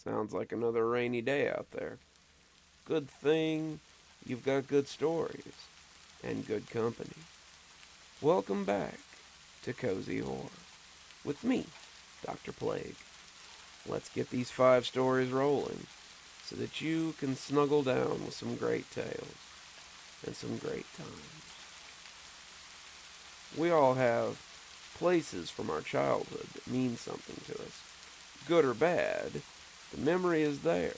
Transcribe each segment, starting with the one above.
Sounds like another rainy day out there. Good thing you've got good stories and good company. Welcome back to Cozy Horror with me, Dr. Plague. Let's get these 5 stories rolling so that you can snuggle down with some great tales and some great times. We all have places from our childhood that mean something to us. Good or bad, the memory is there,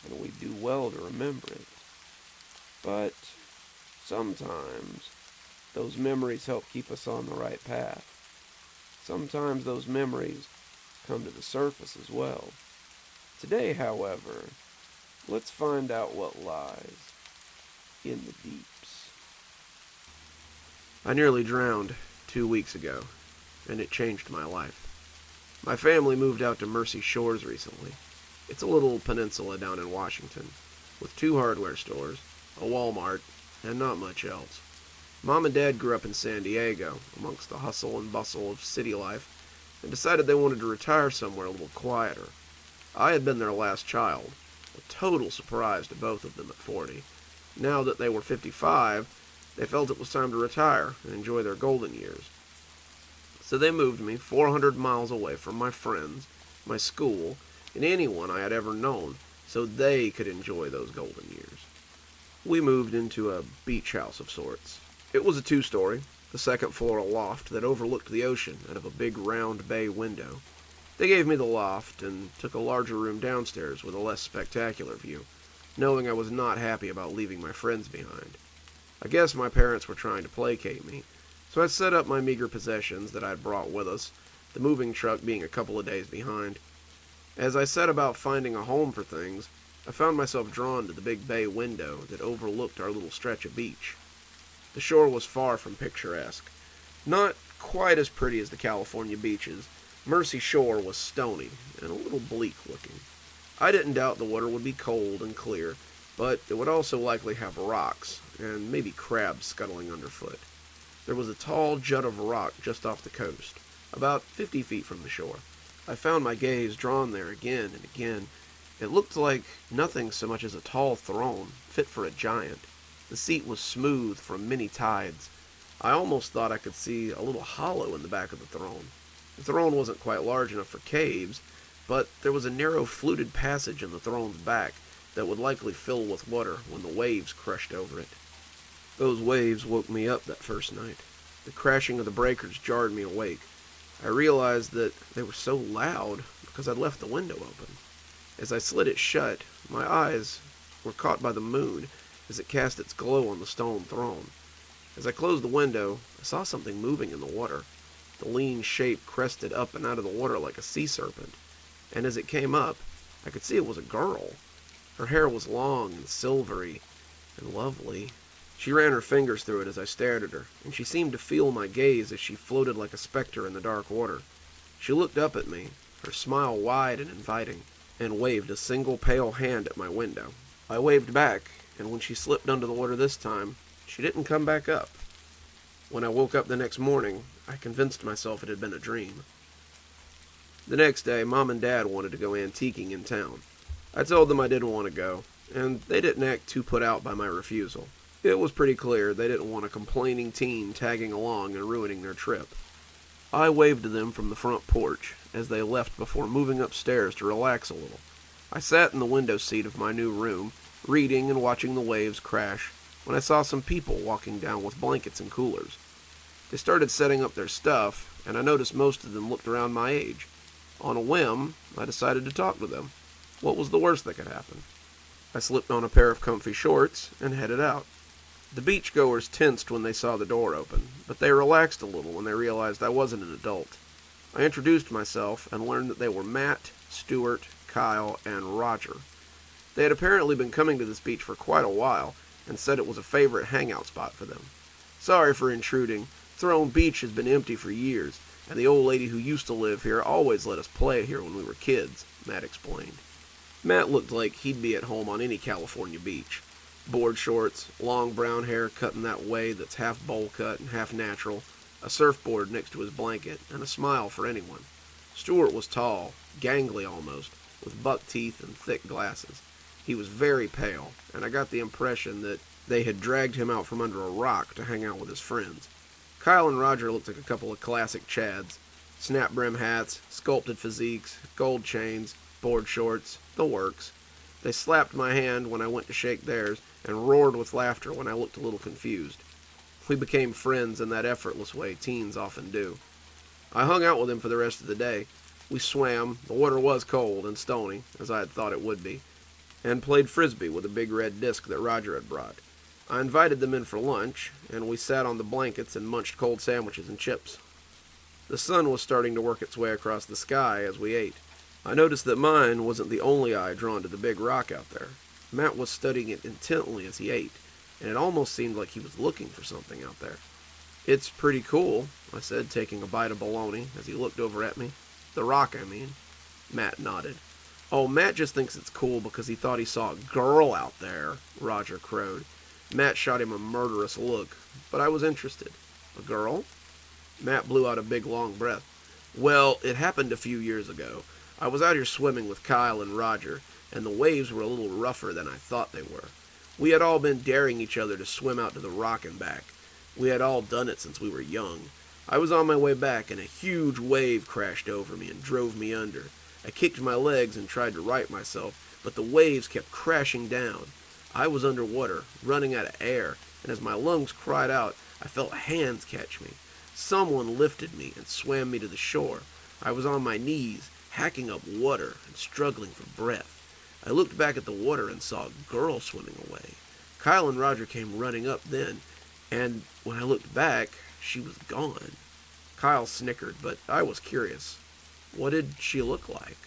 and we do well to remember it. But sometimes those memories help keep us on the right path. Sometimes those memories come to the surface as well. Today, however, let's find out what lies in the deeps. I nearly drowned 2 weeks ago, and it changed my life. My family moved out to Mercy Shores recently. It's a little peninsula down in Washington, with 2 hardware stores, a Walmart, and not much else. Mom and Dad grew up in San Diego, amongst the hustle and bustle of city life, and decided they wanted to retire somewhere a little quieter. I had been their last child, a total surprise to both of them at 40. Now that they were 55, they felt it was time to retire and enjoy their golden years. So they moved me 400 miles away from my friends, my school, and anyone I had ever known, so they could enjoy those golden years. We moved into a beach house of sorts. It was a 2-story, the second floor a loft that overlooked the ocean out of a big round bay window. They gave me the loft and took a larger room downstairs with a less spectacular view, knowing I was not happy about leaving my friends behind. I guess my parents were trying to placate me, so I set up my meager possessions that I'd brought with us, the moving truck being a couple of days behind. As I set about finding a home for things, I found myself drawn to the big bay window that overlooked our little stretch of beach. The shore was far from picturesque. Not quite as pretty as the California beaches. Mercy Shore was stony and a little bleak looking. I didn't doubt the water would be cold and clear, but it would also likely have rocks, and maybe crabs scuttling underfoot. There was a tall jut of rock just off the coast, about 50 feet from the shore. I found my gaze drawn there again and again. It looked like nothing so much as a tall throne, fit for a giant. The seat was smooth from many tides. I almost thought I could see a little hollow in the back of the throne. The throne wasn't quite large enough for caves, but there was a narrow fluted passage in the throne's back that would likely fill with water when the waves crushed over it. Those waves woke me up that first night. The crashing of the breakers jarred me awake. I realized that they were so loud because I'd left the window open. As I slid it shut, my eyes were caught by the moon as it cast its glow on the stone throne. As I closed the window, I saw something moving in the water. The lean shape crested up and out of the water like a sea serpent, and as it came up, I could see it was a girl. Her hair was long and silvery and lovely. She ran her fingers through it as I stared at her, and she seemed to feel my gaze as she floated like a specter in the dark water. She looked up at me, her smile wide and inviting, and waved a single pale hand at my window. I waved back, and when she slipped under the water this time, she didn't come back up. When I woke up the next morning, I convinced myself it had been a dream. The next day, Mom and Dad wanted to go antiquing in town. I told them I didn't want to go, and they didn't act too put out by my refusal. It was pretty clear they didn't want a complaining teen tagging along and ruining their trip. I waved to them from the front porch as they left before moving upstairs to relax a little. I sat in the window seat of my new room, reading and watching the waves crash, when I saw some people walking down with blankets and coolers. They started setting up their stuff, and I noticed most of them looked around my age. On a whim, I decided to talk to them. What was the worst that could happen? I slipped on a pair of comfy shorts and headed out. The beachgoers tensed when they saw the door open, but they relaxed a little when they realized I wasn't an adult. I introduced myself and learned that they were Matt, Stuart, Kyle, and Roger. They had apparently been coming to this beach for quite a while and said it was a favorite hangout spot for them. Sorry for intruding. Throne Beach has been empty for years, and the old lady who used to live here always let us play here when we were kids, Matt explained. Matt looked like he'd be at home on any California beach. Board shorts, long brown hair cut in that way that's half bowl cut and half natural, a surfboard next to his blanket, and a smile for anyone. Stuart was tall, gangly almost, with buck teeth and thick glasses. He was very pale, and I got the impression that they had dragged him out from under a rock to hang out with his friends. Kyle and Roger looked like a couple of classic Chads. Snap-brim hats, sculpted physiques, gold chains, board shorts, the works. They slapped my hand when I went to shake theirs, and roared with laughter when I looked a little confused. We became friends in that effortless way teens often do. I hung out with him for the rest of the day. We swam, the water was cold and stony, as I had thought it would be, and played frisbee with a big red disc that Roger had brought. I invited them in for lunch, and we sat on the blankets and munched cold sandwiches and chips. The sun was starting to work its way across the sky as we ate. I noticed that mine wasn't the only eye drawn to the big rock out there. Matt was studying it intently as he ate, and it almost seemed like he was looking for something out there. "It's pretty cool," I said, taking a bite of bologna as he looked over at me. "The rock, I mean." Matt nodded. "Oh, Matt just thinks it's cool because he thought he saw a girl out there," Roger crowed. Matt shot him a murderous look, but I was interested. "A girl?" Matt blew out a big long breath. "Well, it happened a few years ago. I was out here swimming with Kyle and Roger, and the waves were a little rougher than I thought they were. We had all been daring each other to swim out to the rock and back. We had all done it since we were young. I was on my way back, and a huge wave crashed over me and drove me under. I kicked my legs and tried to right myself, but the waves kept crashing down. I was underwater, running out of air, and as my lungs cried out, I felt hands catch me. Someone lifted me and swam me to the shore. I was on my knees, hacking up water and struggling for breath. I looked back at the water and saw a girl swimming away. Kyle and Roger came running up then, and when I looked back, she was gone." Kyle snickered, but I was curious. "What did she look like?"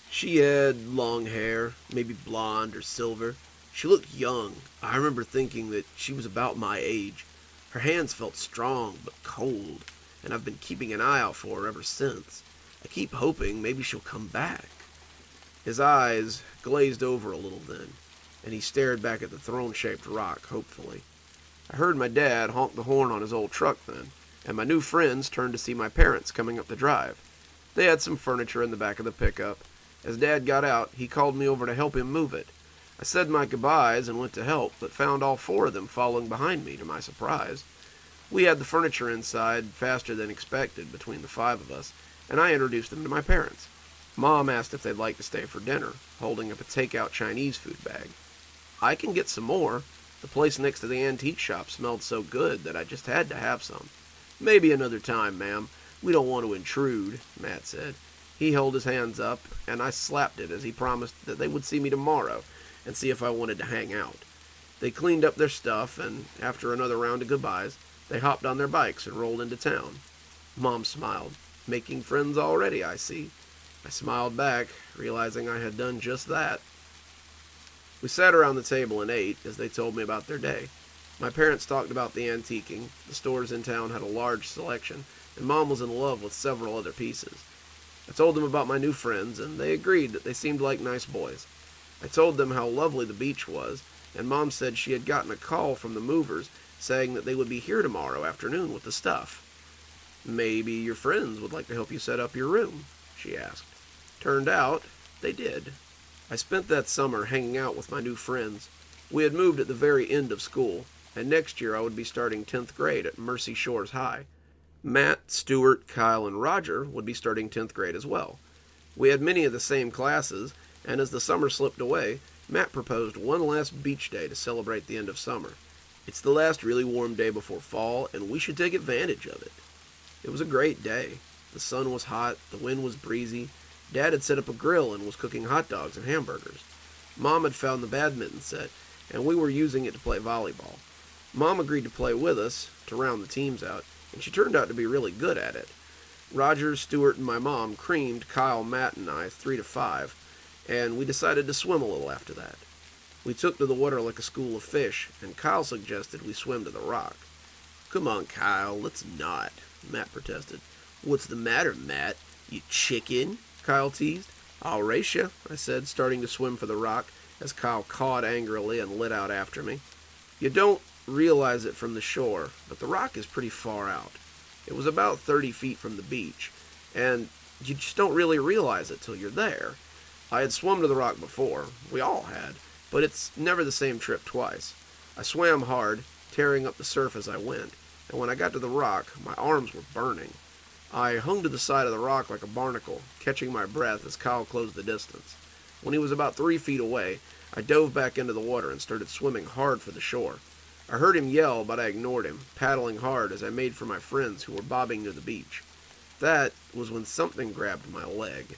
"She had long hair, maybe blonde or silver. She looked young. I remember thinking that she was about my age. Her hands felt strong but cold, and I've been keeping an eye out for her ever since. I keep hoping maybe she'll come back." His eyes glazed over a little then, and he stared back at the throne-shaped rock hopefully. I heard my dad honk the horn on his old truck then, and my new friends turned to see my parents coming up the drive. They had some furniture in the back of the pickup. As Dad got out, he called me over to help him move it. I said my goodbyes and went to help, but found all four of them following behind me, to my surprise. We had the furniture inside faster than expected between the five of us, and I introduced them to my parents. Mom asked if they'd like to stay for dinner, holding up a takeout Chinese food bag. "I can get some more. The place next to the antique shop smelled so good that I just had to have some." "Maybe another time, ma'am. We don't want to intrude," Matt said. He held his hands up, and I slapped it as he promised that they would see me tomorrow and see if I wanted to hang out. They cleaned up their stuff, and after another round of goodbyes, they hopped on their bikes and rolled into town. Mom smiled. "Making friends already, I see." I smiled back, realizing I had done just that. We sat around the table and ate as they told me about their day. My parents talked about the antiquing. The stores in town had a large selection, and Mom was in love with several other pieces. I told them about my new friends, and they agreed that they seemed like nice boys. I told them how lovely the beach was, and Mom said she had gotten a call from the movers saying that they would be here tomorrow afternoon with the stuff. "Maybe your friends would like to help you set up your room?" she asked. Turned out, they did. I spent that summer hanging out with my new friends. We had moved at the very end of school, and next year I would be starting 10th grade at Mercy Shores High. Matt, Stuart, Kyle, and Roger would be starting 10th grade as well. We had many of the same classes, and as the summer slipped away, Matt proposed one last beach day to celebrate the end of summer. "It's the last really warm day before fall, and we should take advantage of it." It was a great day. The sun was hot, the wind was breezy. Dad had set up a grill and was cooking hot dogs and hamburgers. Mom had found the badminton set, and we were using it to play volleyball. Mom agreed to play with us, to round the teams out, and she turned out to be really good at it. Roger, Stuart, and my mom creamed Kyle, Matt, and I 3-5, and we decided to swim a little after that. We took to the water like a school of fish, and Kyle suggested we swim to the rock. "Come on, Kyle, let's not," Matt protested. "What's the matter, Matt? You chicken?" Kyle teased. "I'll race you," I said, starting to swim for the rock, as Kyle cawed angrily and lit out after me. You don't realize it from the shore, but the rock is pretty far out. It was about 30 feet from the beach, and you just don't really realize it till you're there. I had swum to the rock before. We all had. But it's never the same trip twice. I swam hard, tearing up the surf as I went, and when I got to the rock, my arms were burning. I hung to the side of the rock like a barnacle, catching my breath as Kyle closed the distance. When he was about 3 feet away, I dove back into the water and started swimming hard for the shore. I heard him yell, but I ignored him, paddling hard as I made for my friends who were bobbing near the beach. That was when something grabbed my leg.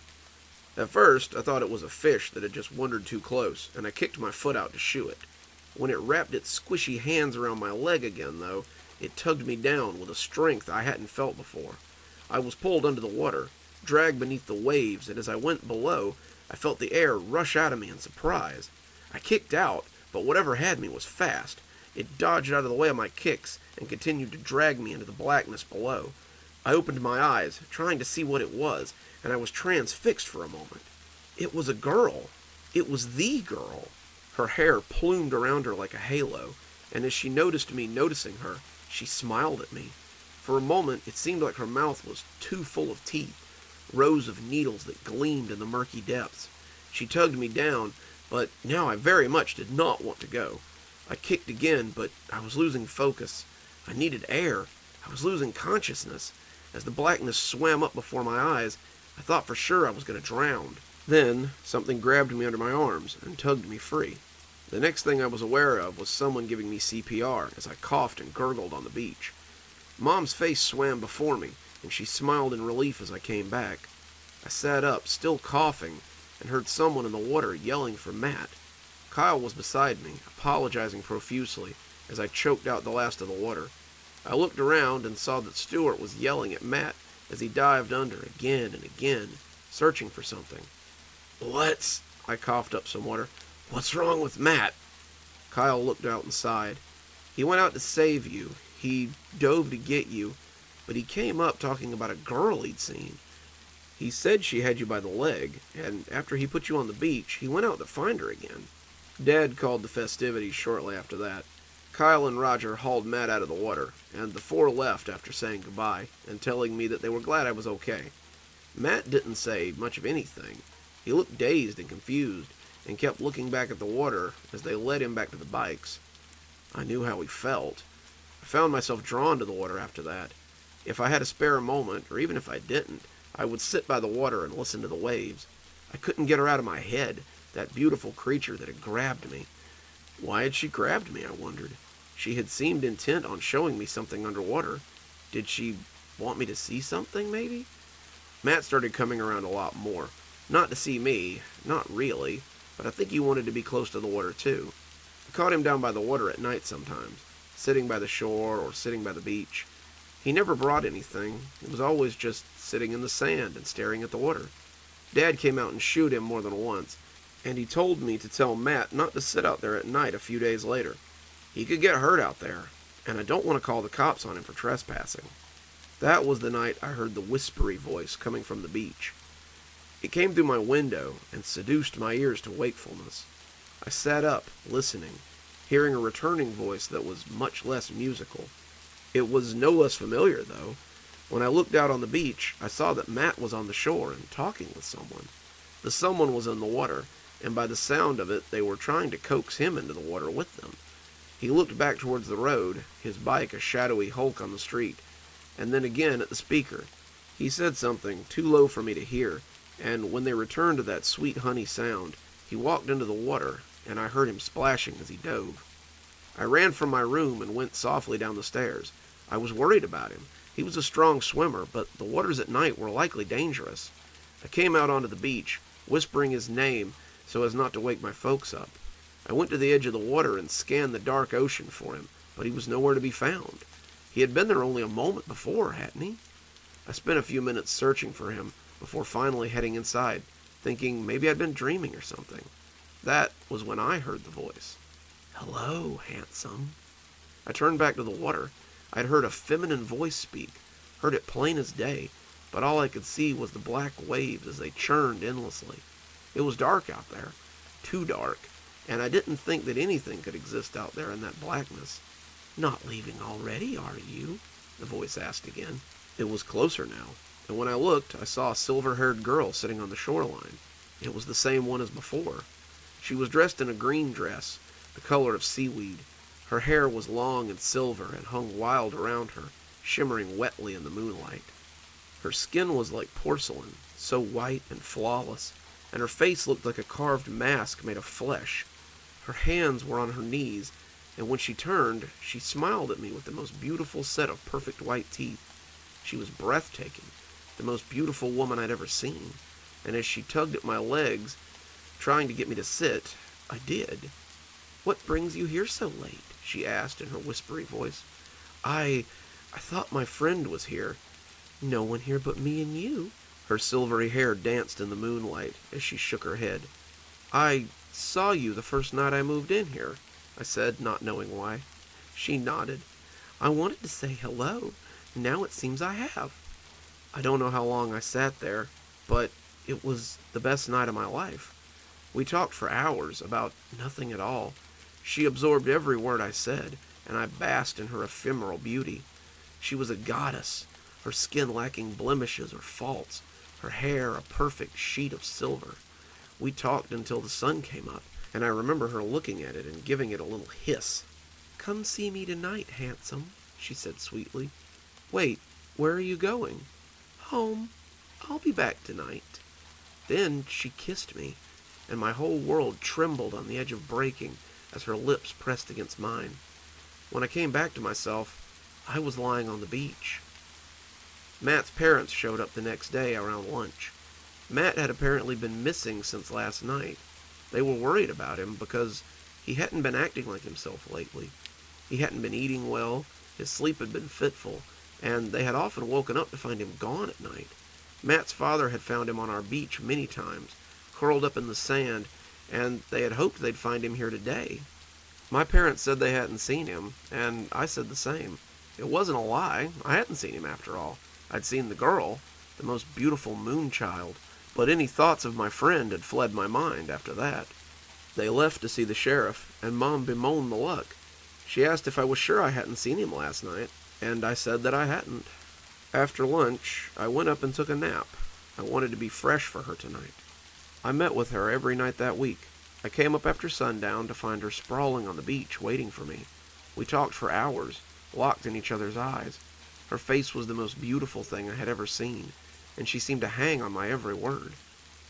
At first, I thought it was a fish that had just wandered too close, and I kicked my foot out to shoo it. When it wrapped its squishy hands around my leg again, though, it tugged me down with a strength I hadn't felt before. I was pulled under the water, dragged beneath the waves, and as I went below, I felt the air rush out of me in surprise. I kicked out, but whatever had me was fast. It dodged out of the way of my kicks and continued to drag me into the blackness below. I opened my eyes, trying to see what it was, and I was transfixed for a moment. It was a girl. It was the girl. Her hair plumed around her like a halo, and as she noticed me noticing her, she smiled at me. For a moment, it seemed like her mouth was too full of teeth, rows of needles that gleamed in the murky depths. She tugged me down, but now I very much did not want to go. I kicked again, but I was losing focus. I needed air. I was losing consciousness. As the blackness swam up before my eyes, I thought for sure I was going to drown. Then, something grabbed me under my arms and tugged me free. The next thing I was aware of was someone giving me CPR as I coughed and gurgled on the beach. Mom's face swam before me, and she smiled in relief as I came back. I sat up, still coughing, and heard someone in the water yelling for Matt. Kyle was beside me, apologizing profusely as I choked out the last of the water. I looked around and saw that Stuart was yelling at Matt as he dived under again and again, searching for something. I coughed up some water. What's wrong with Matt? Kyle looked out and sighed. He went out to save you. He dove to get you, but he came up talking about a girl he'd seen. He said she had you by the leg, and after he put you on the beach, he went out to find her again. Dad called the festivities shortly after that. Kyle and Roger hauled Matt out of the water, and the four left after saying goodbye and telling me that they were glad I was okay. Matt didn't say much of anything. He looked dazed and confused, and kept looking back at the water as they led him back to the bikes. I knew how he felt. I found myself drawn to the water after that. If I had a spare moment, or even if I didn't, I would sit by the water and listen to the waves. I couldn't get her out of my head, that beautiful creature that had grabbed me. Why had she grabbed me, I wondered. She had seemed intent on showing me something underwater. Did she want me to see something, maybe? Matt started coming around a lot more. Not to see me, not really, but I think he wanted to be close to the water too. I caught him down by the water at night sometimes, sitting by the shore or sitting by the beach. He never brought anything. It was always just sitting in the sand and staring at the water. Dad came out and shooed him more than once, and he told me to tell Matt not to sit out there at night a few days later. He could get hurt out there, and I don't want to call the cops on him for trespassing. That was the night I heard the whispery voice coming from the beach. It came through my window and seduced my ears to wakefulness. I sat up, listening, hearing a returning voice that was much less musical. It was no less familiar, though. When I looked out on the beach, I saw that Matt was on the shore and talking with someone. The someone was in the water, and by the sound of it, they were trying to coax him into the water with them. He looked back towards the road, his bike a shadowy hulk on the street, and then again at the speaker. He said something too low for me to hear, and when they returned to that sweet honey sound, he walked into the water, and I heard him splashing as he dove. I ran from my room and went softly down the stairs. I was worried about him. He was a strong swimmer, but the waters at night were likely dangerous. I came out onto the beach, whispering his name so as not to wake my folks up. I went to the edge of the water and scanned the dark ocean for him, but he was nowhere to be found. He had been there only a moment before, hadn't he? I spent a few minutes searching for him before finally heading inside, thinking maybe I'd been dreaming or something. That was when I heard the voice. "Hello, handsome." I turned back to the water. I'd heard a feminine voice speak, heard it plain as day, but all I could see was the black waves as they churned endlessly. It was dark out there, too dark, and I didn't think that anything could exist out there in that blackness. "Not leaving already, are you?" the voice asked again. It was closer now, and when I looked, I saw a silver-haired girl sitting on the shoreline. It was the same one as before. She was dressed in a green dress, the color of seaweed. Her hair was long and silver and hung wild around her, shimmering wetly in the moonlight. Her skin was like porcelain, so white and flawless, and her face looked like a carved mask made of flesh. Her hands were on her knees, and when she turned, she smiled at me with the most beautiful set of perfect white teeth. She was breathtaking, the most beautiful woman I'd ever seen, and as she tugged at my legs, trying to get me to sit, I did. "What brings you here so late?" she asked in her whispery voice. I thought my friend was here." "No one here but me and you." Her silvery hair danced in the moonlight as she shook her head. "I saw you the first night I moved in here," I said, not knowing why. She nodded. "I wanted to say hello. Now it seems I have." I don't know how long I sat there, but it was the best night of my life. We talked for hours about nothing at all. She absorbed every word I said, and I basked in her ephemeral beauty. She was a goddess, her skin lacking blemishes or faults, her hair a perfect sheet of silver. We talked until the sun came up, and I remember her looking at it and giving it a little hiss. "Come see me tonight, handsome," she said sweetly. "Wait, where are you going?" "Home. I'll be back tonight." Then she kissed me, and my whole world trembled on the edge of breaking as her lips pressed against mine. When I came back to myself, I was lying on the beach. Matt's parents showed up the next day around lunch. Matt had apparently been missing since last night. They were worried about him because he hadn't been acting like himself lately. He hadn't been eating well, his sleep had been fitful, and they had often woken up to find him gone at night. Matt's father had found him on our beach many times, curled up in the sand, and they had hoped they'd find him here today. My parents said they hadn't seen him, and I said the same. It wasn't a lie. I hadn't seen him after all. I'd seen the girl, the most beautiful moonchild, but any thoughts of my friend had fled my mind after that. They left to see the sheriff, and Mom bemoaned the luck. She asked if I was sure I hadn't seen him last night, and I said that I hadn't. After lunch, I went up and took a nap. I wanted to be fresh for her tonight. I met with her every night that week. I came up after sundown to find her sprawling on the beach waiting for me. We talked for hours, locked in each other's eyes. Her face was the most beautiful thing I had ever seen, and she seemed to hang on my every word.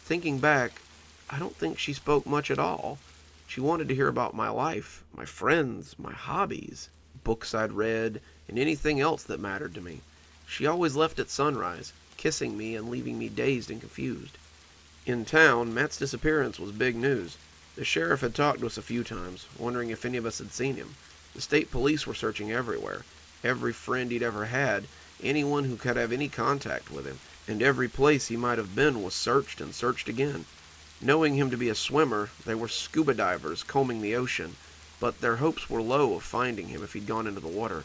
Thinking back, I don't think she spoke much at all. She wanted to hear about my life, my friends, my hobbies, books I'd read, and anything else that mattered to me. She always left at sunrise, kissing me and leaving me dazed and confused. In town, Matt's disappearance was big news. The sheriff had talked to us a few times, wondering if any of us had seen him. The state police were searching everywhere. Every friend he'd ever had, anyone who could have any contact with him, and every place he might have been was searched and searched again. Knowing him to be a swimmer, they were scuba divers combing the ocean, but their hopes were low of finding him if he'd gone into the water.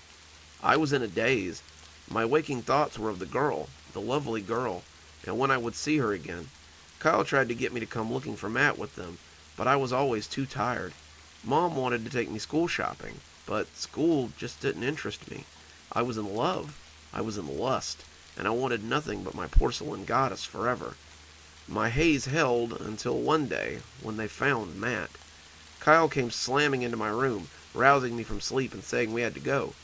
I was in a daze. My waking thoughts were of the girl, the lovely girl, and when I would see her again. Kyle tried to get me to come looking for Matt with them, but I was always too tired. Mom wanted to take me school shopping, but school just didn't interest me. I was in love. I was in lust, and I wanted nothing but my porcelain goddess forever. My haze held until one day when they found Matt. Kyle came slamming into my room, rousing me from sleep and saying we had to go.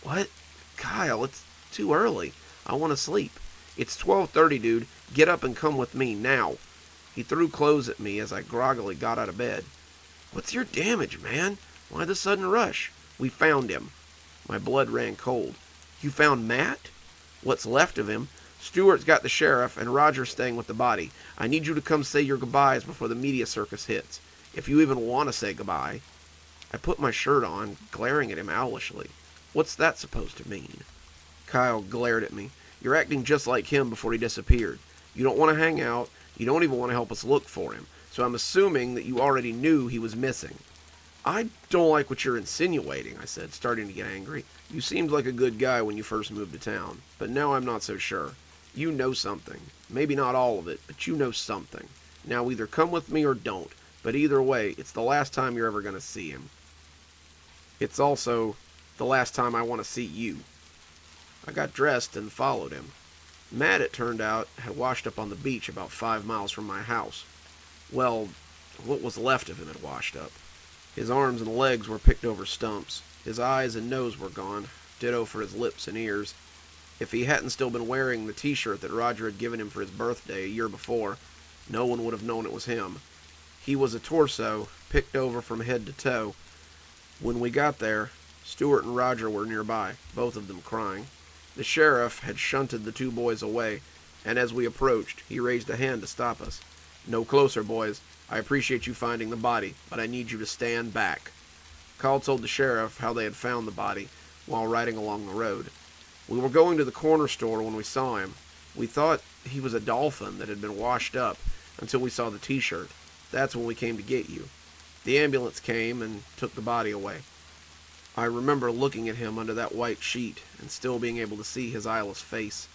"What? Kyle, it's too early. I want to sleep." "It's 12:30, dude. Get up and come with me, now." He threw clothes at me as I groggily got out of bed. "What's your damage, man? Why the sudden rush?" "We found him." My blood ran cold. "You found Matt?" "What's left of him. Stewart's got the sheriff, and Roger's staying with the body. I need you to come say your goodbyes before the media circus hits. If you even want to say goodbye." I put my shirt on, glaring at him owlishly. "What's that supposed to mean?" Kyle glared at me. "You're acting just like him before he disappeared. You don't want to hang out. You don't even want to help us look for him. So I'm assuming that you already knew he was missing." "I don't like what you're insinuating," I said, starting to get angry. "You seemed like a good guy when you first moved to town, but now I'm not so sure. You know something. Maybe not all of it, but you know something. Now either come with me or don't, but either way, it's the last time you're ever going to see him. It's also the last time I want to see you." I got dressed and followed him. Matt, it turned out, had washed up on the beach about 5 miles from my house. Well, what was left of him had washed up. His arms and legs were picked over stumps. His eyes and nose were gone, ditto for his lips and ears. If he hadn't still been wearing the t-shirt that Roger had given him for his birthday a year before, no one would have known it was him. He was a torso, picked over from head to toe. When we got there, Stuart and Roger were nearby, both of them crying. The sheriff had shunted the two boys away, and as we approached, he raised a hand to stop us. "No closer, boys. I appreciate you finding the body, but I need you to stand back." Call told the sheriff how they had found the body while riding along the road. We were going to the corner store when we saw him. We thought he was a dolphin that had been washed up until we saw the t-shirt. That's when we came to get you. The ambulance came and took the body away. I remember looking at him under that white sheet and still being able to see his eyeless face.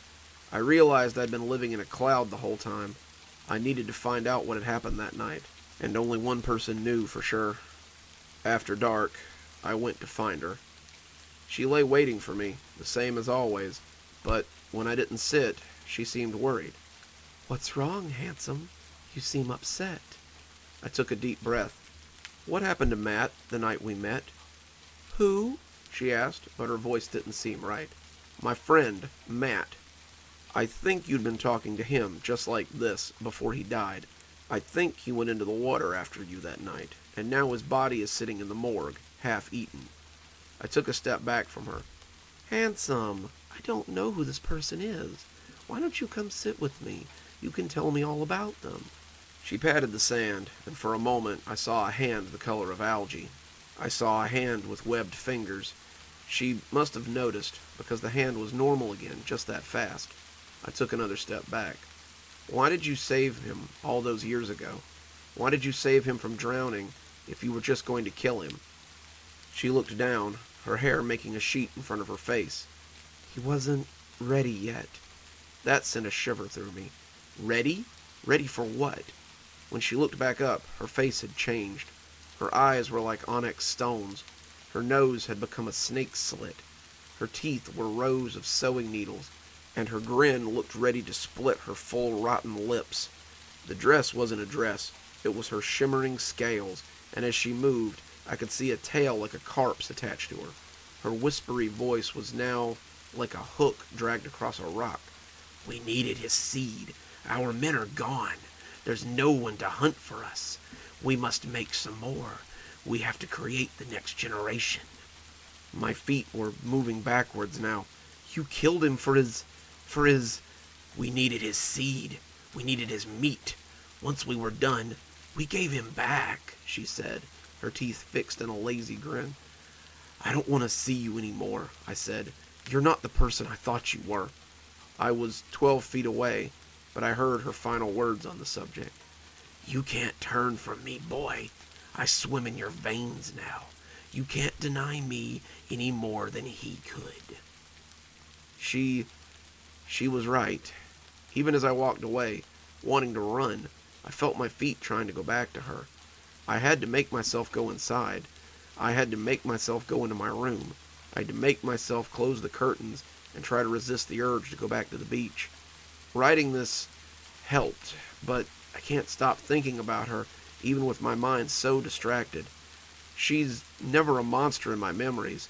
I realized I'd been living in a cloud the whole time. I needed to find out what had happened that night, and only one person knew for sure. After dark, I went to find her. She lay waiting for me, the same as always, but when I didn't sit, she seemed worried. "What's wrong, handsome? You seem upset." I took a deep breath. "What happened to Matt the night we met?" "Who?" she asked, but her voice didn't seem right. "My friend, Matt. I think you'd been talking to him, just like this, before he died. I think he went into the water after you that night, and now his body is sitting in the morgue, half-eaten." I took a step back from her. "Handsome, I don't know who this person is. Why don't you come sit with me? You can tell me all about them." She patted the sand, and for a moment I saw a hand the color of algae. I saw a hand with webbed fingers. She must have noticed, because the hand was normal again just that fast. I took another step back. "Why did you save him all those years ago? Why did you save him from drowning if you were just going to kill him?" She looked down, her hair making a sheet in front of her face. "He wasn't ready yet." That sent a shiver through me. Ready? Ready for what? When she looked back up, her face had changed. Her eyes were like onyx stones. Her nose had become a snake's slit. Her teeth were rows of sewing needles, and her grin looked ready to split her full rotten lips. The dress wasn't a dress. It was her shimmering scales, and as she moved, I could see a tail like a carp's attached to her. Her whispery voice was now like a hook dragged across a rock. "We needed his seed. Our men are gone. There's no one to hunt for us. We must make some more. We have to create the next generation." My feet were moving backwards now. "You killed him for his... We needed his seed. We needed his meat. Once we were done, we gave him back," she said, her teeth fixed in a lazy grin. "I don't want to see you anymore," I said. "You're not the person I thought you were." I was 12 feet away, but I heard her final words on the subject. "You can't turn from me, boy. I swim in your veins now. You can't deny me any more than he could." She was right. Even as I walked away, wanting to run, I felt my feet trying to go back to her. I had to make myself go inside. I had to make myself go into my room. I had to make myself close the curtains and try to resist the urge to go back to the beach. Writing this helped, but I can't stop thinking about her, even with my mind so distracted. She's never a monster in my memories.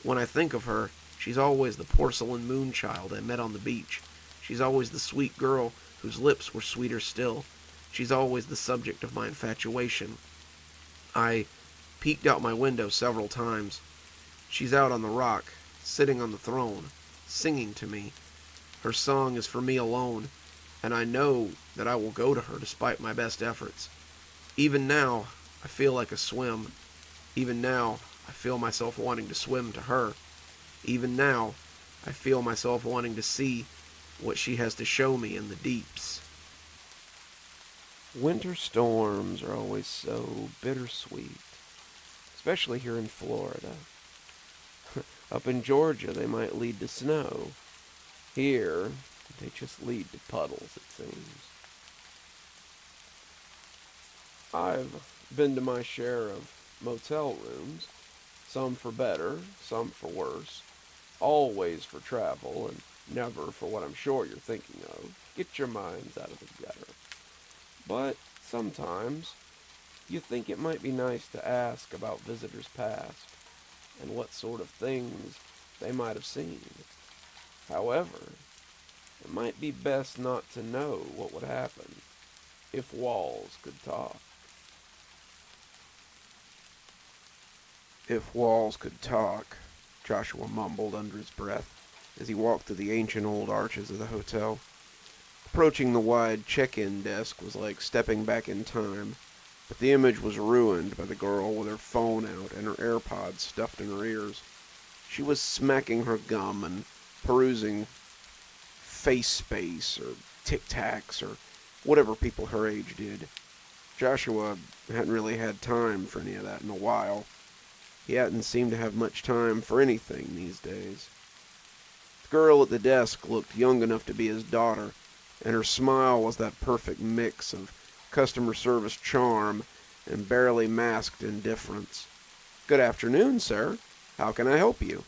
When I think of her, she's always the porcelain moonchild I met on the beach. She's always the sweet girl whose lips were sweeter still. She's always the subject of my infatuation. I peeked out my window several times. She's out on the rock, sitting on the throne, singing to me. Her song is for me alone, and I know that I will go to her despite my best efforts. Even now, I feel like a swim. Even now, I feel myself wanting to swim to her. Even now, I feel myself wanting to see what she has to show me in the deeps. Winter storms are always so bittersweet, especially here in Florida. Up in Georgia, they might lead to snow. Here, they just lead to puddles, it seems. I've been to my share of motel rooms, some for better, some for worse, always for travel and never for what I'm sure you're thinking of. Get your minds out of the gutter. But Sometimes you think it might be nice to ask about visitors past and what sort of things they might have seen. However, it might be best not to know what would happen if walls could talk. If walls could talk, Joshua mumbled under his breath as he walked through the ancient old arches of the hotel. Approaching the wide check-in desk was like stepping back in time, but the image was ruined by the girl with her phone out and her AirPods stuffed in her ears. She was smacking her gum and perusing Face Space or Tic Tacs or whatever people her age did. Joshua hadn't really had time for any of that in a while. He hadn't seemed to have much time for anything these days. The girl at the desk looked young enough to be his daughter, and her smile was that perfect mix of customer service charm and barely masked indifference. "Good afternoon, sir. How can I help you?"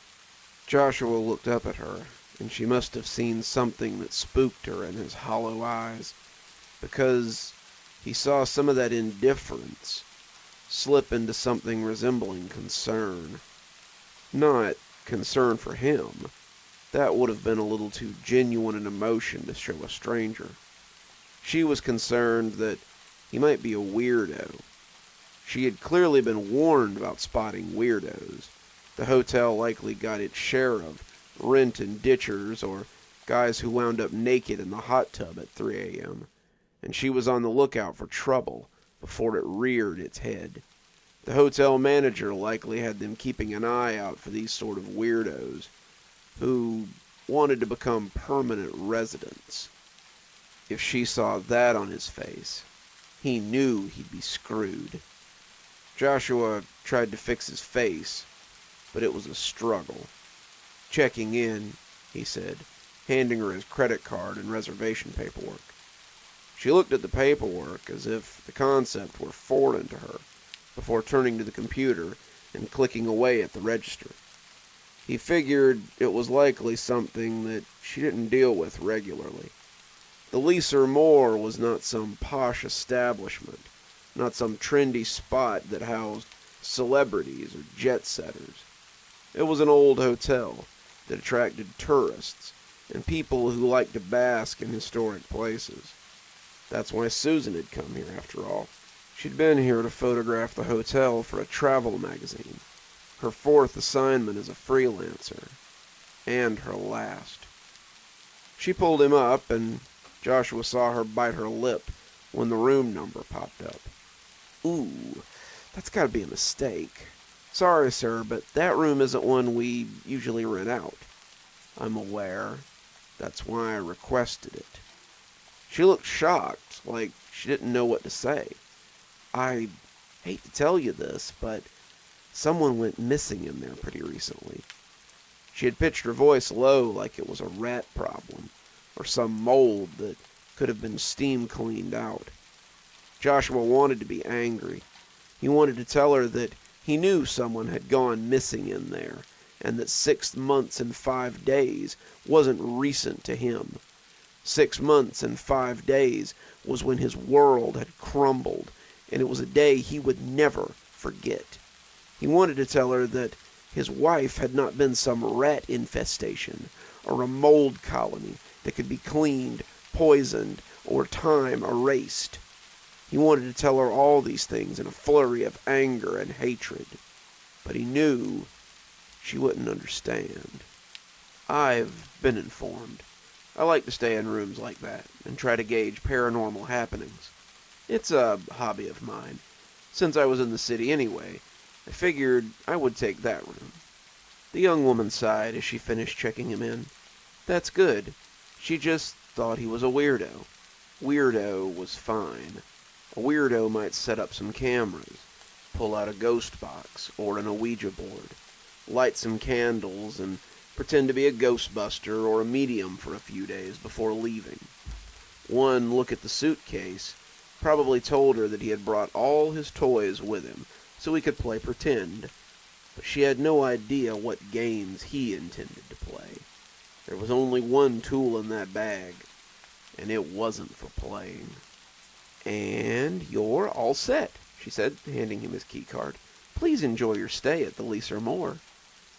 Joshua looked up at her, and she must have seen something that spooked her in his hollow eyes, because he saw some of that indifference slip into something resembling concern. Not concern for him. That would have been a little too genuine an emotion to show a stranger. She was concerned that he might be a weirdo. She had clearly been warned about spotting weirdos. The hotel likely got its share of rent and ditchers, or guys who wound up naked in the hot tub at 3 a.m., and she was on the lookout for trouble before it reared its head. The hotel manager likely had them keeping an eye out for these sort of weirdos who wanted to become permanent residents. If she saw that on his face, he knew he'd be screwed. Joshua tried to fix his face, but it was a struggle. "Checking in," he said, handing her his credit card and reservation paperwork. She looked at the paperwork as if the concept were foreign to her, before turning to the computer and clicking away at the register. He figured it was likely something that she didn't deal with regularly. The Leaser Moor was not some posh establishment, not some trendy spot that housed celebrities or jet-setters. It was an old hotel that attracted tourists and people who liked to bask in historic places. That's why Susan had come here, after all. She'd been here to photograph the hotel for a travel magazine, her 4th assignment as a freelancer, and her last. She pulled him up, and Joshua saw her bite her lip when the room number popped up. "Ooh, that's gotta be a mistake. Sorry, sir, but that room isn't one we usually rent out." "I'm aware. That's why I requested it." She looked shocked, like she didn't know what to say. "I hate to tell you this, but someone went missing in there pretty recently." She had pitched her voice low like it was a rat problem, or some mold that could have been steam cleaned out. Joshua wanted to be angry. He wanted to tell her that he knew someone had gone missing in there, and that 6 months and 5 days wasn't recent to him. 6 months and 5 days was when his world had crumbled, and it was a day he would never forget. He wanted to tell her that his wife had not been some rat infestation, or a mold colony that could be cleaned, poisoned, or time erased. He wanted to tell her all these things in a flurry of anger and hatred, but he knew she wouldn't understand. "I've been informed. I like to stay in rooms like that and try to gauge paranormal happenings. It's a hobby of mine. Since I was in the city anyway, I figured I would take that room." The young woman sighed as she finished checking him in. "That's good. She just thought he was a weirdo." Weirdo was fine. A weirdo might set up some cameras, pull out a ghost box or an Ouija board, light some candles, and pretend to be a ghostbuster or a medium for a few days before leaving. One look at the suitcase probably told her that he had brought all his toys with him so he could play pretend, but she had no idea what games he intended to play. There was only one tool in that bag, and it wasn't for playing. "And you're all set," she said, handing him his key card. "Please enjoy your stay at the Leaser Moor."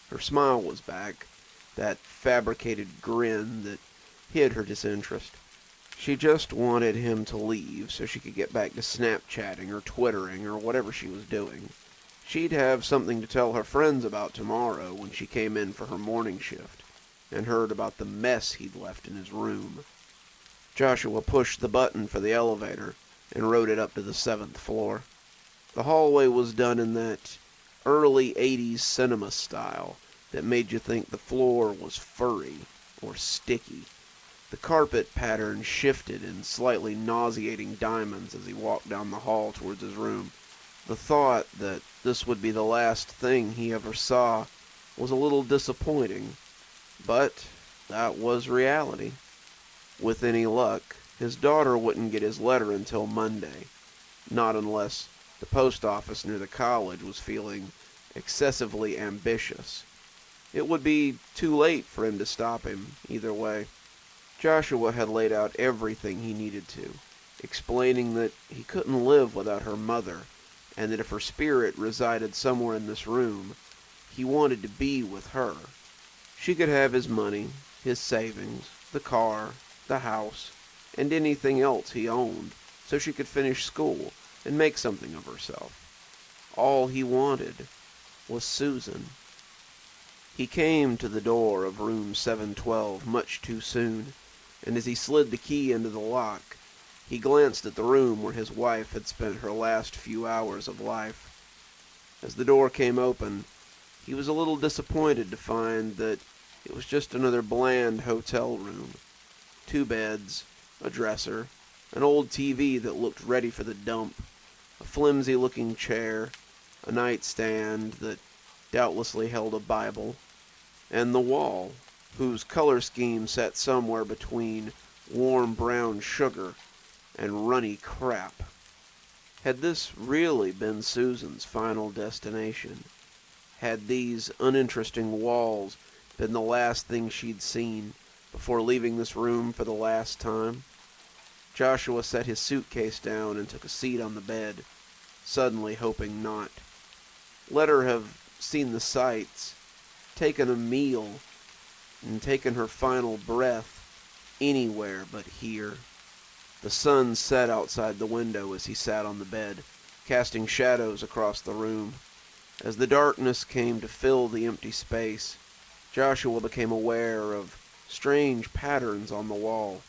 Her smile was back, that fabricated grin that hid her disinterest. She just wanted him to leave so she could get back to Snapchatting or Twittering or whatever she was doing. She'd have something to tell her friends about tomorrow when she came in for her morning shift and heard about the mess he'd left in his room. Joshua pushed the button for the elevator and rode it up to the 7th floor. The hallway was done in that early 80s cinema style that made you think the floor was furry or sticky. The carpet pattern shifted in slightly nauseating diamonds as he walked down the hall towards his room. The thought that this would be the last thing he ever saw was a little disappointing, but that was reality. With any luck, his daughter wouldn't get his letter until Monday, not unless the post office near the college was feeling excessively ambitious. It would be too late for him to stop him, either way. Joshua had laid out everything he needed to, explaining that he couldn't live without her mother, and that if her spirit resided somewhere in this room, he wanted to be with her. She could have his money, his savings, the car, the house, and anything else he owned, so she could finish school and make something of herself. All he wanted was Susan. He came to the door of room 712 much too soon, and as he slid the key into the lock, he glanced at the room where his wife had spent her last few hours of life. As the door came open, he was a little disappointed to find that it was just another bland hotel room. 2 beds, a dresser, an old TV that looked ready for the dump, a flimsy-looking chair, a nightstand that doubtlessly held a Bible, and the wall, whose color scheme sat somewhere between warm brown sugar and runny crap. Had this really been Susan's final destination? Had these uninteresting walls been the last thing she'd seen before leaving this room for the last time? Joshua set his suitcase down and took a seat on the bed, suddenly hoping not. Let her have seen the sights, taken a meal, and taken her final breath anywhere but here. The sun set outside the window as he sat on the bed, casting shadows across the room. As the darkness came to fill the empty space, Joshua became aware of strange patterns on the wall.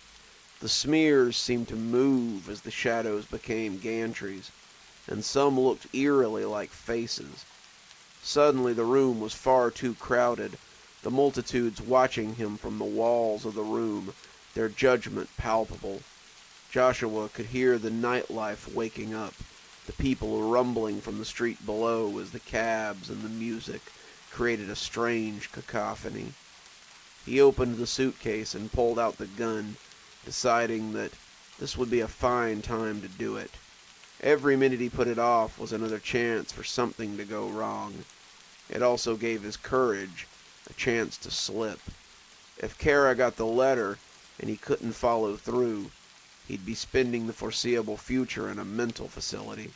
The smears seemed to move as the shadows became gantries, and some looked eerily like faces. Suddenly the room was far too crowded, the multitudes watching him from the walls of the room, their judgment palpable. Joshua could hear the nightlife waking up, the people rumbling from the street below as the cabs and the music created a strange cacophony. He opened the suitcase and pulled out the gun, deciding that this would be a fine time to do it. Every minute he put it off was another chance for something to go wrong. It also gave his courage a chance to slip. If Kara got the letter and he couldn't follow through, he'd be spending the foreseeable future in a mental facility.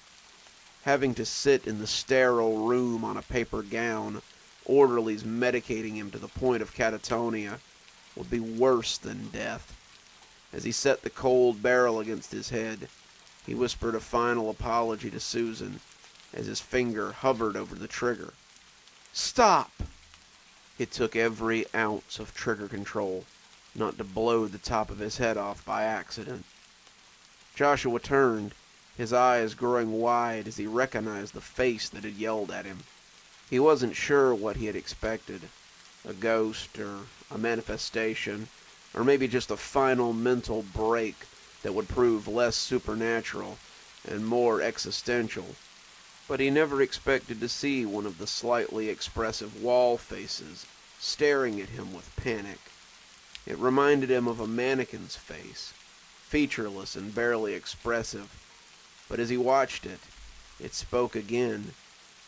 Having to sit in the sterile room on a paper gown, orderlies medicating him to the point of catatonia, would be worse than death. As he set the cold barrel against his head, he whispered a final apology to Susan as his finger hovered over the trigger. "Stop!" It took every ounce of trigger control not to blow the top of his head off by accident. Joshua turned, his eyes growing wide as he recognized the face that had yelled at him. He wasn't sure what he had expected, a ghost or a manifestation, or maybe just a final mental break that would prove less supernatural and more existential. But he never expected to see one of the slightly expressive wall faces staring at him with panic. It reminded him of a mannequin's face, featureless and barely expressive. But as he watched it, it spoke again,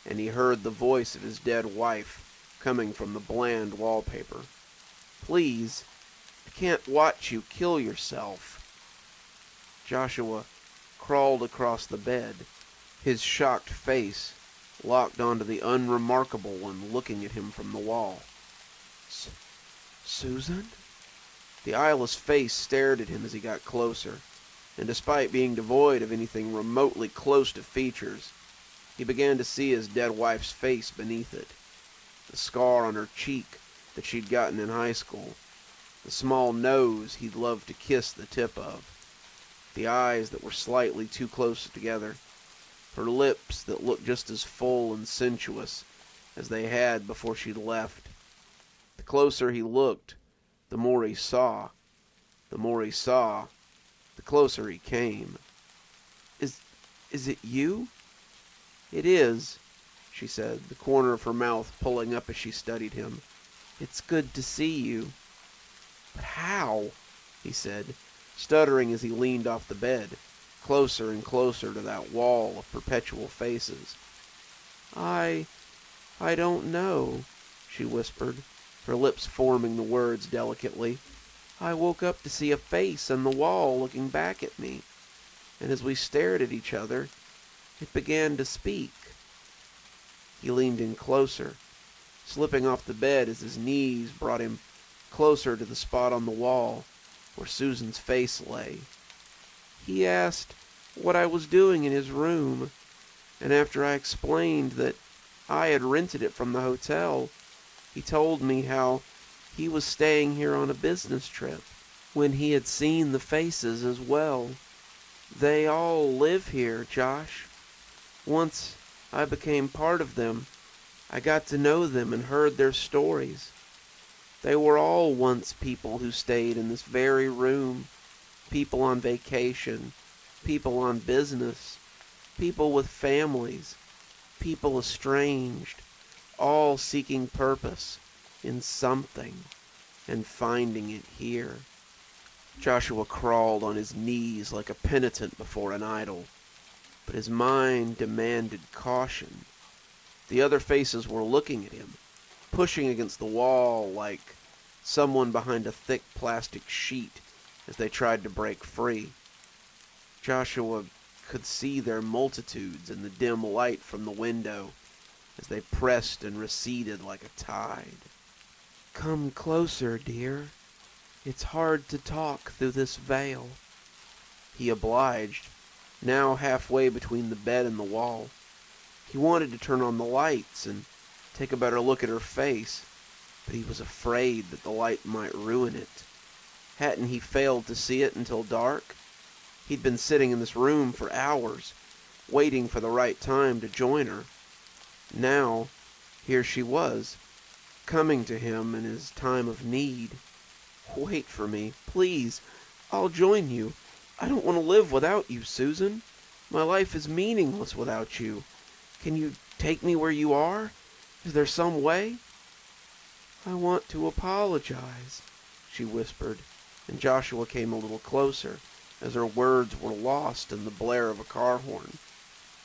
and he heard the voice of his dead wife coming from the bland wallpaper. "Please, I can't watch you kill yourself." Joshua crawled across the bed, his shocked face locked onto the unremarkable one looking at him from the wall. Susan? The eyeless face stared at him as he got closer, and despite being devoid of anything remotely close to features, he began to see his dead wife's face beneath it, the scar on her cheek that she'd gotten in high school, the small nose he'd loved to kiss the tip of, the eyes that were slightly too close together, her lips that looked just as full and sensuous as they had before she'd left. The closer he looked, the more he saw. The more he saw, the closer he came. Is it you? It is, she said, the corner of her mouth pulling up as she studied him. It's good to see you. But how? He said, stuttering as he leaned off the bed, closer and closer to that wall of perpetual faces. I don't know, she whispered, her lips forming the words delicately. I woke up to see a face on the wall looking back at me, and as we stared at each other, it began to speak. He leaned in closer, slipping off the bed as his knees brought him closer to the spot on the wall where Susan's face lay. He asked what I was doing in his room, and after I explained that I had rented it from the hotel, he told me how he was staying here on a business trip when he had seen the faces as well. They all live here, Josh. Once I became part of them, I got to know them and heard their stories. They were all once people who stayed in this very room, people on vacation, people on business, people with families, people estranged, all seeking purpose in something and finding it here. Joshua crawled on his knees like a penitent before an idol, but his mind demanded caution. The other faces were looking at him, pushing against the wall like someone behind a thick plastic sheet as they tried to break free. Joshua could see their multitudes in the dim light from the window as they pressed and receded like a tide. Come closer, dear. It's hard to talk through this veil. He obliged, now halfway between the bed and the wall. He wanted to turn on the lights and take a better look at her face, but he was afraid that the light might ruin it. Hadn't he failed to see it until dark? He'd been sitting in this room for hours, waiting for the right time to join her. Now, here she was, coming to him in his time of need. Wait for me, please. I'll join you. I don't want to live without you, Susan. My life is meaningless without you. Can you take me where you are? Is there some way? I want to apologize, she whispered, and Joshua came a little closer as her words were lost in the blare of a car horn.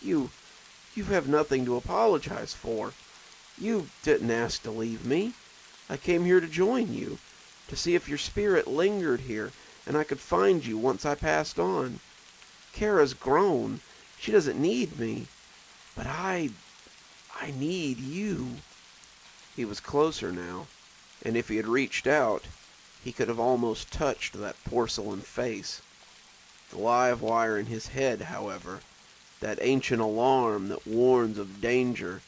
You have nothing to apologize for. You didn't ask to leave me. I came here to join you, to see if your spirit lingered here and I could find you once I passed on. Kara's grown. She doesn't need me. But I need you. He was closer now, and if he had reached out, he could have almost touched that porcelain face. The live wire in his head, however, that ancient alarm that warns of danger,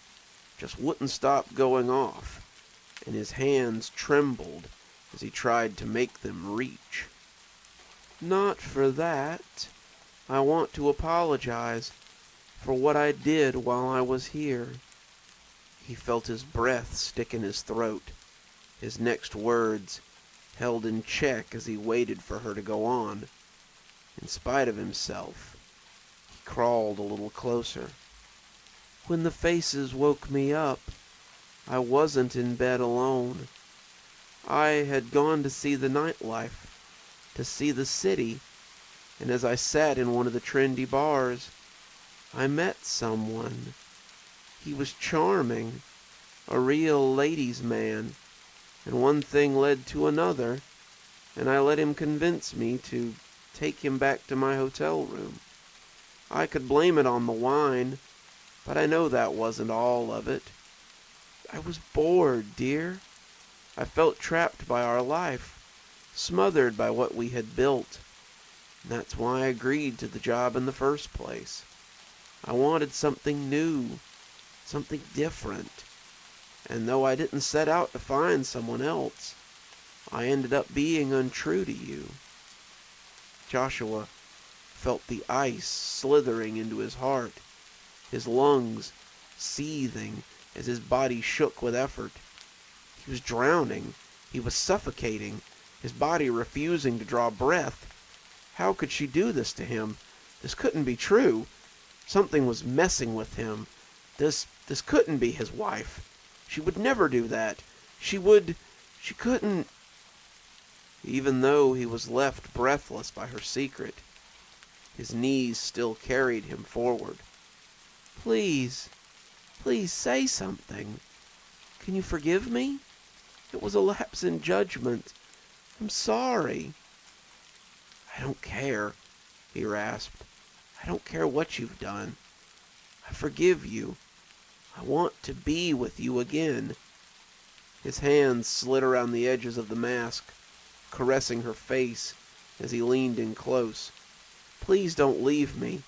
just wouldn't stop going off, and his hands trembled as he tried to make them reach. Not for that. I want to apologize for what I did while I was here. He felt his breath stick in his throat, his next words held in check as he waited for her to go on. In spite of himself, he crawled a little closer. When the faces woke me up, I wasn't in bed alone. I had gone to see the nightlife, to see the city, and as I sat in one of the trendy bars, I met someone. He was charming, a real ladies' man, and one thing led to another, and I let him convince me to take him back to my hotel room. I could blame it on the wine, but I know that wasn't all of it. I was bored, dear. I felt trapped by our life, smothered by what we had built. And that's why I agreed to the job in the first place. I wanted something new, something different. And though I didn't set out to find someone else, I ended up being untrue to you. Joshua felt the ice slithering into his heart, his lungs seething as his body shook with effort. He was drowning. He was suffocating, his body refusing to draw breath. How could she do this to him? This couldn't be true. Something was messing with him. This couldn't be his wife. She would never do that. She couldn't. Even though he was left breathless by her secret, his knees still carried him forward. Please say something. Can you forgive me? It was a lapse in judgment. I'm sorry. I don't care, he rasped. I don't care what you've done. I forgive you. I want to be with you again. His hands slid around the edges of the mask, caressing her face as he leaned in close. Please don't leave me.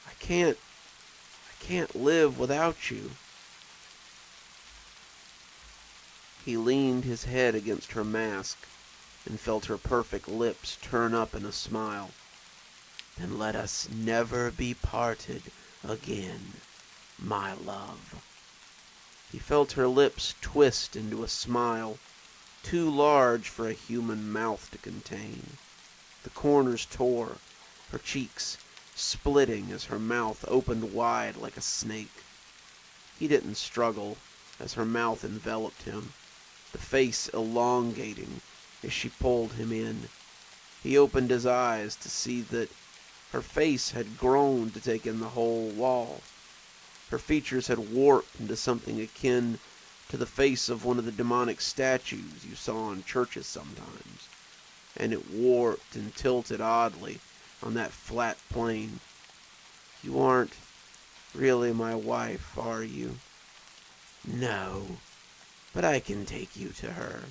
I can't live without you. He leaned his head against her mask and felt her perfect lips turn up in a smile. Then let us never be parted again, my love. He felt her lips twist into a smile, too large for a human mouth to contain. The corners tore, her cheeks splitting as her mouth opened wide like a snake. He didn't struggle as her mouth enveloped him, the face elongating as she pulled him in. He opened his eyes to see that her face had grown to take in the whole wall. Her features had warped into something akin to the face of one of the demonic statues you saw in churches sometimes, and it warped and tilted oddly on that flat plane. You aren't really my wife, are you? No, but I can take you to her.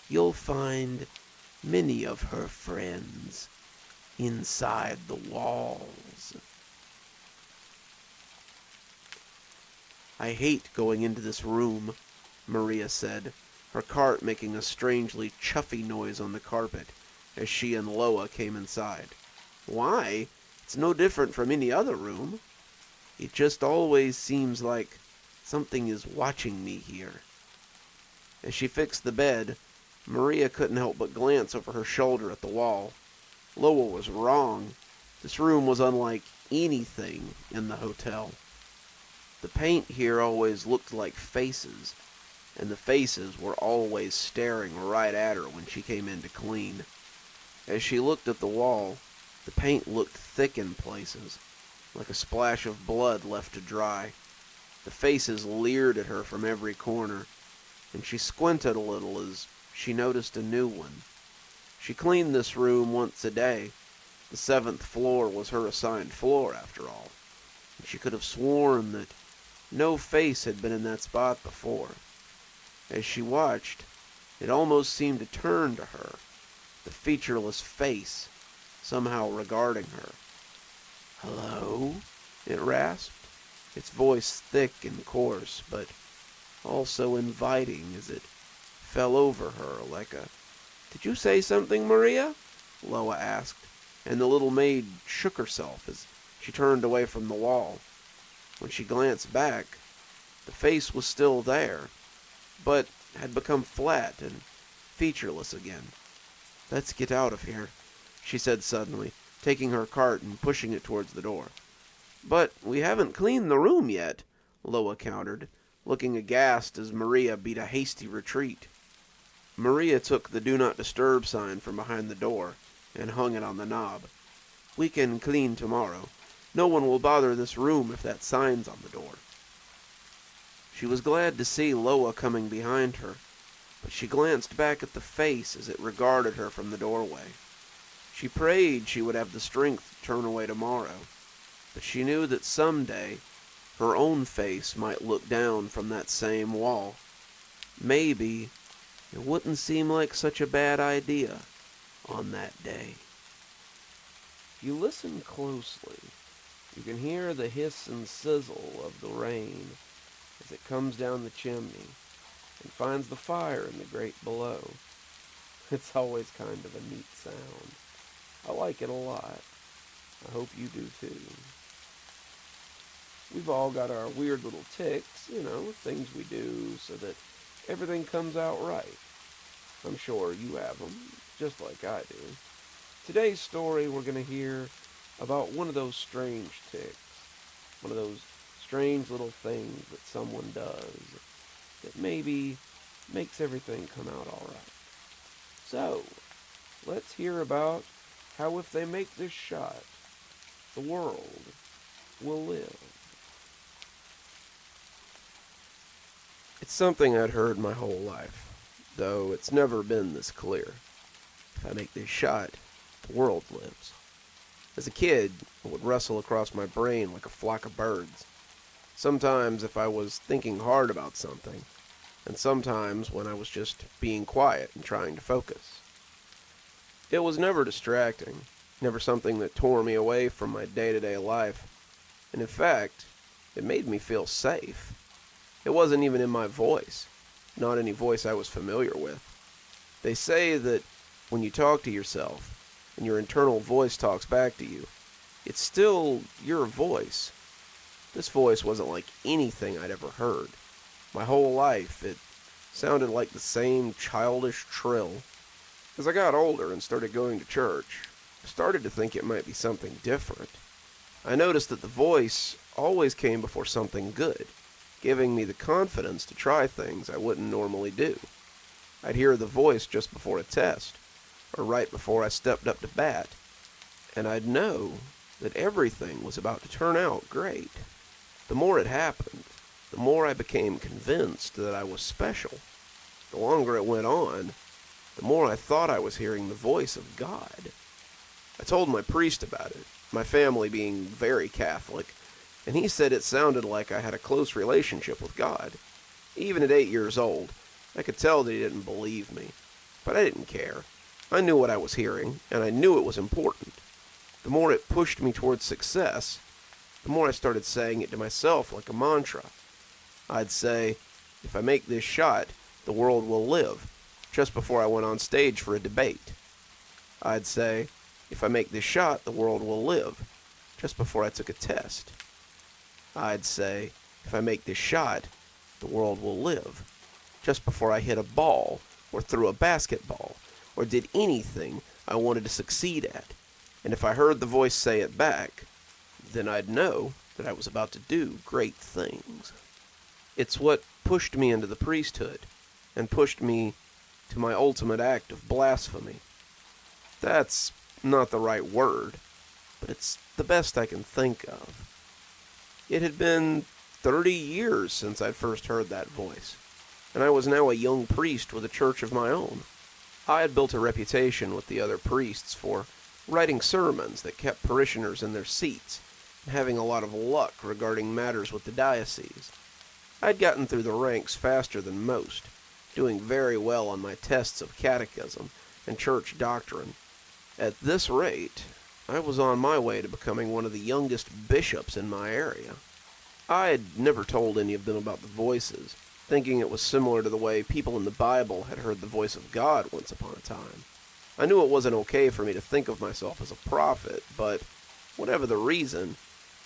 You'll find many of her friends inside the walls. I hate going into this room, Maria said, her cart making a strangely chuffy noise on the carpet as she and Loa came inside. Why? It's no different from any other room. It just always seems like something is watching me here. As she fixed the bed, Maria couldn't help but glance over her shoulder at the wall. Loa was wrong. This room was unlike anything in the hotel. The paint here always looked like faces, and the faces were always staring right at her when she came in to clean. As she looked at the wall, the paint looked thick in places, like a splash of blood left to dry. The faces leered at her from every corner, and she squinted a little as she noticed a new one. She cleaned this room once a day. The 7th floor was her assigned floor, after all, and she could have sworn that no face had been in that spot before. As she watched, it almost seemed to turn to her, the featureless face somehow regarding her. Hello? It rasped, its voice thick and coarse, but also inviting as it fell over her like a... Did you say something, Maria? Loa asked, and the little maid shook herself as she turned away from the wall. When she glanced back, the face was still there, but had become flat and featureless again. Let's get out of here, she said suddenly, taking her cart and pushing it towards the door. But we haven't cleaned the room yet, Loa countered, looking aghast as Maria beat a hasty retreat. Maria took the Do Not Disturb sign from behind the door and hung it on the knob. We can clean tomorrow. No one will bother this room if that sign's on the door. She was glad to see Loa coming behind her, but she glanced back at the face as it regarded her from the doorway. She prayed she would have the strength to turn away tomorrow. but she knew that someday her own face might look down from that same wall. Maybe it wouldn't seem like such a bad idea on that day. If you listen closely, you can hear the hiss and sizzle of the rain as it comes down the chimney and finds the fire in the grate below. It's always kind of a neat sound. I like it a lot. I hope you do too. We've all got our weird little tics, things we do so that everything comes out right. I'm sure you have them, just like I do. Today's story, we're going to hear about one of those strange tics, one of those strange little things that someone does that maybe makes everything come out all right. So, let's hear about how if they make this shot, the world will live. It's something I'd heard my whole life, though it's never been this clear. If I make this shot, the world lives. As a kid, it would wrestle across my brain like a flock of birds. Sometimes if I was thinking hard about something, and sometimes when I was just being quiet and trying to focus. It was never distracting, never something that tore me away from my day-to-day life, and in fact, it made me feel safe. It wasn't even in my voice, not any voice I was familiar with. They say that when you talk to yourself, and your internal voice talks back to you, it's still your voice. This voice wasn't like anything I'd ever heard. My whole life, it sounded like the same childish trill. As I got older and started going to church, I started to think it might be something different. I noticed that the voice always came before something good, giving me the confidence to try things I wouldn't normally do. I'd hear the voice just before a test, or right before I stepped up to bat, and I'd know that everything was about to turn out great. The more it happened, the more I became convinced that I was special. The longer it went on, the more I thought I was hearing the voice of God. I told my priest about it, my family being very Catholic, and he said it sounded like I had a close relationship with God. Even at 8 years old, I could tell that he didn't believe me, but I didn't care. I knew what I was hearing, and I knew it was important. The more it pushed me towards success, the more I started saying it to myself like a mantra. I'd say, if I make this shot, the world will live, just before I went on stage for a debate. I'd say, if I make this shot, the world will live, just before I took a test. I'd say, if I make this shot, the world will live, just before I hit a ball, or threw a basketball, or did anything I wanted to succeed at. And if I heard the voice say it back, then I'd know that I was about to do great things. It's what pushed me into the priesthood, and pushed me to my ultimate act of blasphemy. That's not the right word, but it's the best I can think of. It had been 30 years since I'd first heard that voice, and I was now a young priest with a church of my own. I had built a reputation with the other priests for writing sermons that kept parishioners in their seats, and having a lot of luck regarding matters with the diocese. I'd gotten through the ranks faster than most, doing very well on my tests of catechism and church doctrine. At this rate, I was on my way to becoming one of the youngest bishops in my area. I had never told any of them about the voices, thinking it was similar to the way people in the Bible had heard the voice of God once upon a time. I knew it wasn't okay for me to think of myself as a prophet, but whatever the reason,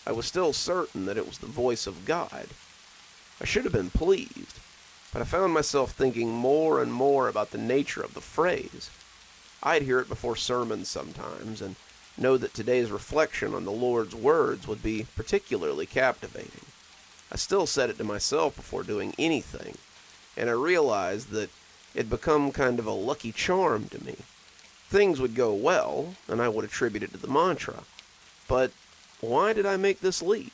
I was still certain that it was the voice of God. I should have been pleased, but I found myself thinking more and more about the nature of the phrase. I'd hear it before sermons sometimes, and know that today's reflection on the Lord's words would be particularly captivating. I still said it to myself before doing anything, and I realized that it'd become kind of a lucky charm to me. Things would go well, and I would attribute it to the mantra. But why did I make this leap?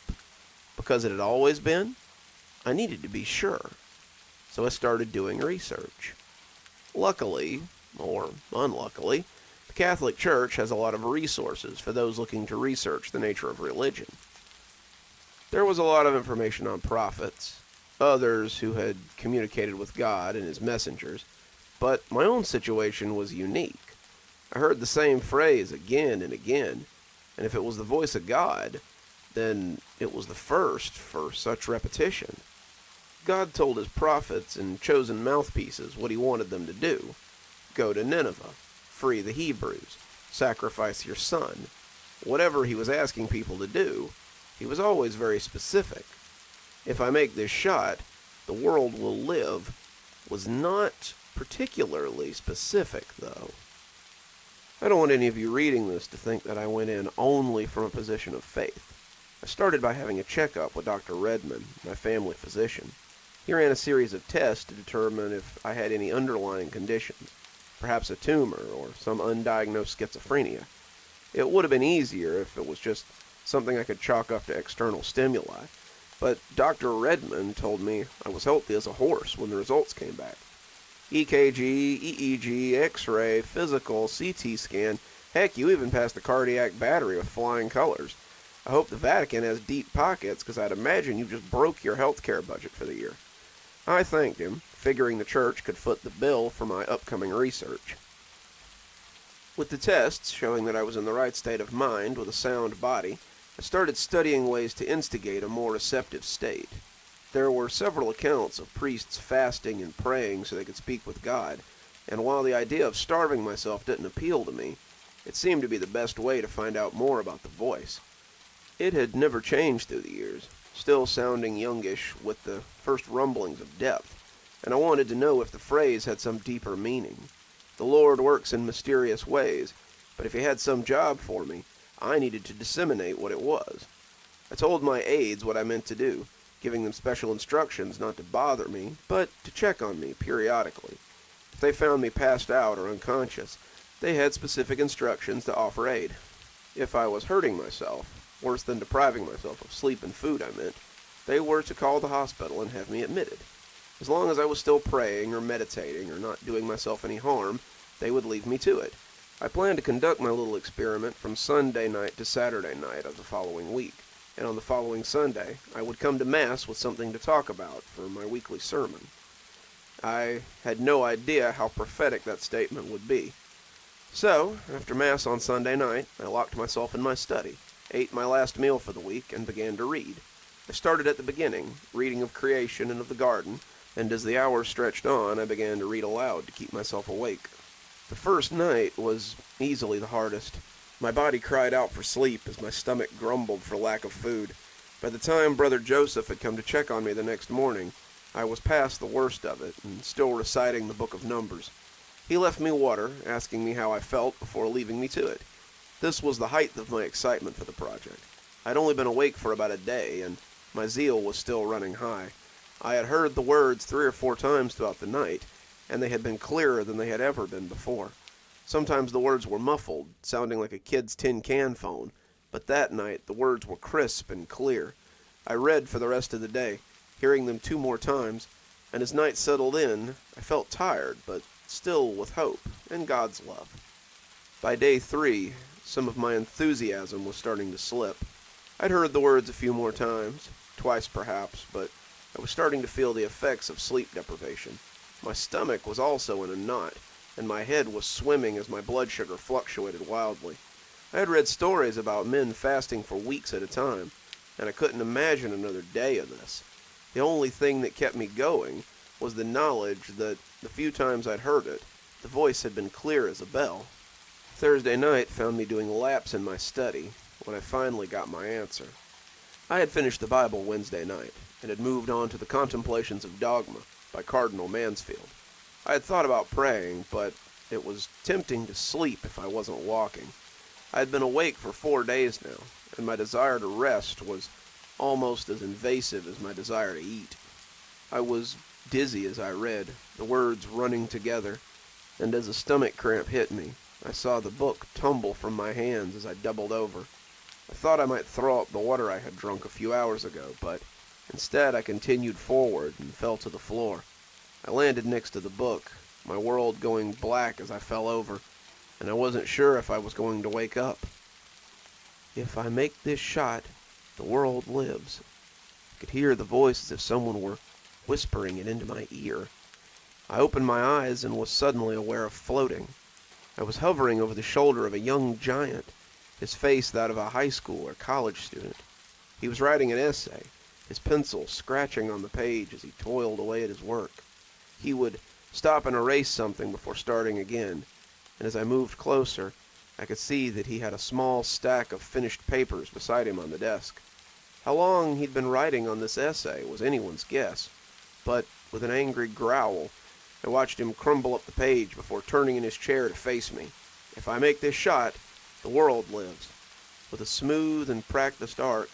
Because it had always been? I needed to be sure. So I started doing research. Luckily, or unluckily, the Catholic Church has a lot of resources for those looking to research the nature of religion. There was a lot of information on prophets, others who had communicated with God and his messengers, but my own situation was unique. I heard the same phrase again and again, and if it was the voice of God, then it was the first for such repetition. God told his prophets and chosen mouthpieces what he wanted them to do. Go to Nineveh, free the Hebrews, sacrifice your son. Whatever he was asking people to do, he was always very specific. If I make this shot, the world will live was not particularly specific, though. I don't want any of you reading this to think that I went in only from a position of faith. I started by having a checkup with Dr. Redmond, my family physician. He ran a series of tests to determine if I had any underlying conditions, perhaps a tumor or some undiagnosed schizophrenia. It would have been easier if it was just something I could chalk up to external stimuli, but Dr. Redmond told me I was healthy as a horse when the results came back. EKG, EEG, X-ray, physical, CT scan, heck, you even passed the cardiac battery with flying colors. I hope the Vatican has deep pockets, because I'd imagine you just broke your healthcare budget for the year. I thanked him, figuring the church could foot the bill for my upcoming research. With the tests showing that I was in the right state of mind with a sound body, I started studying ways to instigate a more receptive state. There were several accounts of priests fasting and praying so they could speak with God, and while the idea of starving myself didn't appeal to me, it seemed to be the best way to find out more about the voice. It had never changed through the years, still sounding youngish with the first rumblings of depth, and I wanted to know if the phrase had some deeper meaning. The Lord works in mysterious ways, but if he had some job for me, I needed to disseminate what it was. I told my aides what I meant to do, giving them special instructions not to bother me, but to check on me periodically. If they found me passed out or unconscious, they had specific instructions to offer aid. If I was hurting myself, worse than depriving myself of sleep and food, I meant, they were to call the hospital and have me admitted. As long as I was still praying or meditating or not doing myself any harm, they would leave me to it. I planned to conduct my little experiment from Sunday night to Saturday night of the following week, and on the following Sunday, I would come to Mass with something to talk about for my weekly sermon. I had no idea how prophetic that statement would be. So, after Mass on Sunday night, I locked myself in my study, ate my last meal for the week, and began to read. I started at the beginning, reading of creation and of the garden, and as the hours stretched on, I began to read aloud to keep myself awake. The first night was easily the hardest. My body cried out for sleep as my stomach grumbled for lack of food. By the time Brother Joseph had come to check on me the next morning, I was past the worst of it and still reciting the book of Numbers. He left me water, asking me how I felt before leaving me to it. This was the height of my excitement for the project. I'd only been awake for about a day, and my zeal was still running high. I had heard the words 3 or 4 times throughout the night, and they had been clearer than they had ever been before. Sometimes the words were muffled, sounding like a kid's tin can phone, but that night the words were crisp and clear. I read for the rest of the day, hearing them 2 more times, and as night settled in, I felt tired, but still with hope and God's love. By day 3, some of my enthusiasm was starting to slip. I'd heard the words a few more times, twice perhaps, but I was starting to feel the effects of sleep deprivation. My stomach was also in a knot, and my head was swimming as my blood sugar fluctuated wildly. I had read stories about men fasting for weeks at a time, and I couldn't imagine another day of this. The only thing that kept me going was the knowledge that the few times I'd heard it, the voice had been clear as a bell. Thursday night found me doing laps in my study when I finally got my answer. I had finished the Bible Wednesday night and had moved on to the Contemplations of Dogma by Cardinal Mansfield. I had thought about praying, but it was tempting to sleep if I wasn't walking. I had been awake for 4 days now, and my desire to rest was almost as invasive as my desire to eat. I was dizzy as I read, the words running together, and as a stomach cramp hit me, I saw the book tumble from my hands as I doubled over. I thought I might throw up the water I had drunk a few hours ago, but instead I continued forward and fell to the floor. I landed next to the book, my world going black as I fell over, and I wasn't sure if I was going to wake up. If I make this shot, the world lives. I could hear the voice as if someone were whispering it into my ear. I opened my eyes and was suddenly aware of floating. I was hovering over the shoulder of a young giant, his face that of a high school or college student. He was writing an essay, his pencil scratching on the page as he toiled away at his work. He would stop and erase something before starting again, and as I moved closer, I could see that he had a small stack of finished papers beside him on the desk. How long he'd been writing on this essay was anyone's guess, but with an angry growl, I watched him crumble up the page before turning in his chair to face me. If I make this shot, the world lives. With a smooth and practiced arc,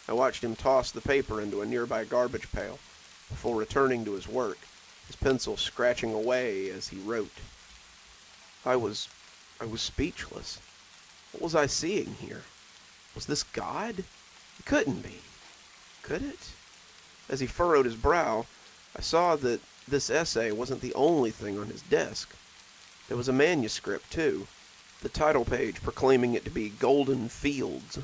I watched him toss the paper into a nearby garbage pail before returning to his work, his pencil scratching away as he wrote. I was speechless. What was I seeing here? Was this God? It couldn't be. Could it? As he furrowed his brow, I saw that this essay wasn't the only thing on his desk. There was a manuscript, too, the title page proclaiming it to be Golden Fields.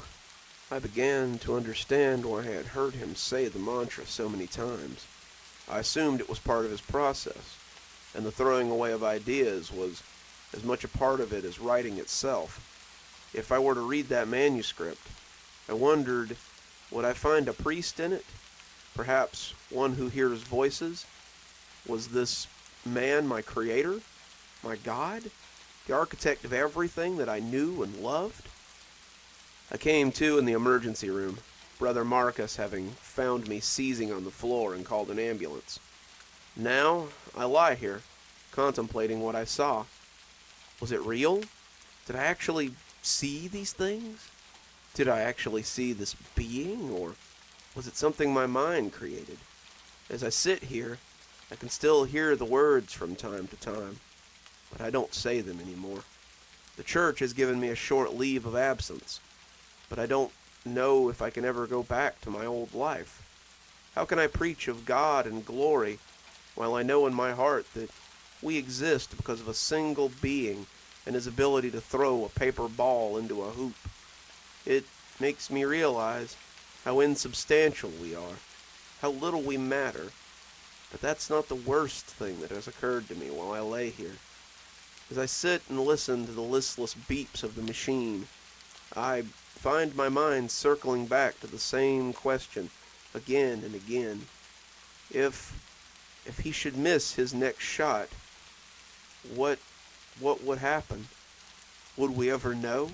I began to understand why I had heard him say the mantra so many times. I assumed it was part of his process, and the throwing away of ideas was as much a part of it as writing itself. If I were to read that manuscript, I wondered, would I find a priest in it? Perhaps one who hears voices? Was this man my creator? My God? The architect of everything that I knew and loved? I came to in the emergency room, Brother Marcus having found me seizing on the floor and called an ambulance. Now I lie here, contemplating what I saw. Was it real? Did I actually see these things? Did I actually see this being, or was it something my mind created? As I sit here, I can still hear the words from time to time, but I don't say them anymore. The church has given me a short leave of absence, but I don't know if I can ever go back to my old life. How can I preach of God and glory while I know in my heart that we exist because of a single being and his ability to throw a paper ball into a hoop? It makes me realize how insubstantial we are, how little we matter. But that's not the worst thing that has occurred to me while I lay here. As I sit and listen to the listless beeps of the machine, I find my mind circling back to the same question again and again. If he should miss his next shot, what would happen? Would we ever know?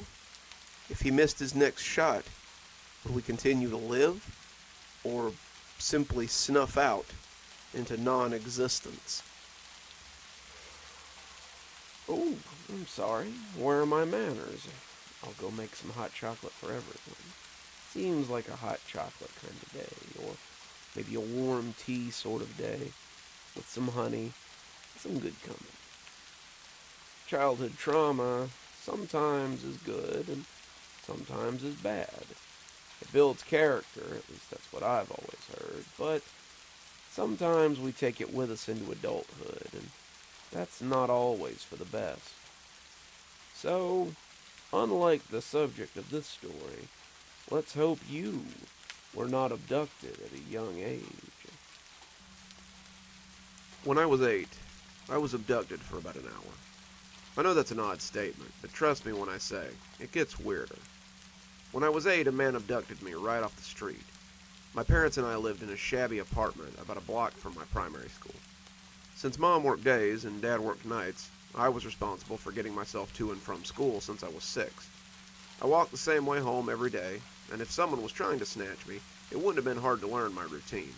If he missed his next shot, would we continue to live, or simply snuff out into non-existence? Oh, I'm sorry. Where are my manners? I'll go make some hot chocolate for everyone. Seems like a hot chocolate kind of day, or maybe a warm tea sort of day, with some honey, and some good company. Childhood trauma sometimes is good, and sometimes is bad. It builds character, at least that's what I've always heard, but sometimes we take it with us into adulthood, and that's not always for the best. So, unlike the subject of this story, let's hope you were not abducted at a young age. When I was 8, I was abducted for about an hour. I know that's an odd statement, but trust me when I say, it gets weirder. When I was 8, a man abducted me right off the street. My parents and I lived in a shabby apartment about a block from my primary school. Since Mom worked days and Dad worked nights, I was responsible for getting myself to and from school since I was 6. I walked the same way home every day, and if someone was trying to snatch me, it wouldn't have been hard to learn my routine.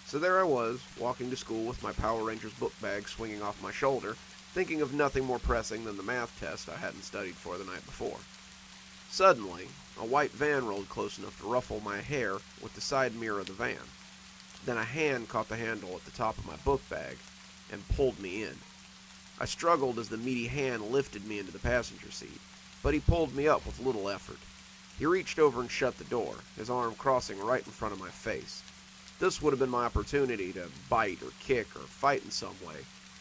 So there I was, walking to school with my Power Rangers book bag swinging off my shoulder, thinking of nothing more pressing than the math test I hadn't studied for the night before. Suddenly, a white van rolled close enough to ruffle my hair with the side mirror of the van. Then a hand caught the handle at the top of my book bag and pulled me in. I struggled as the meaty hand lifted me into the passenger seat, but he pulled me up with little effort. He reached over and shut the door, his arm crossing right in front of my face. This would have been my opportunity to bite or kick or fight in some way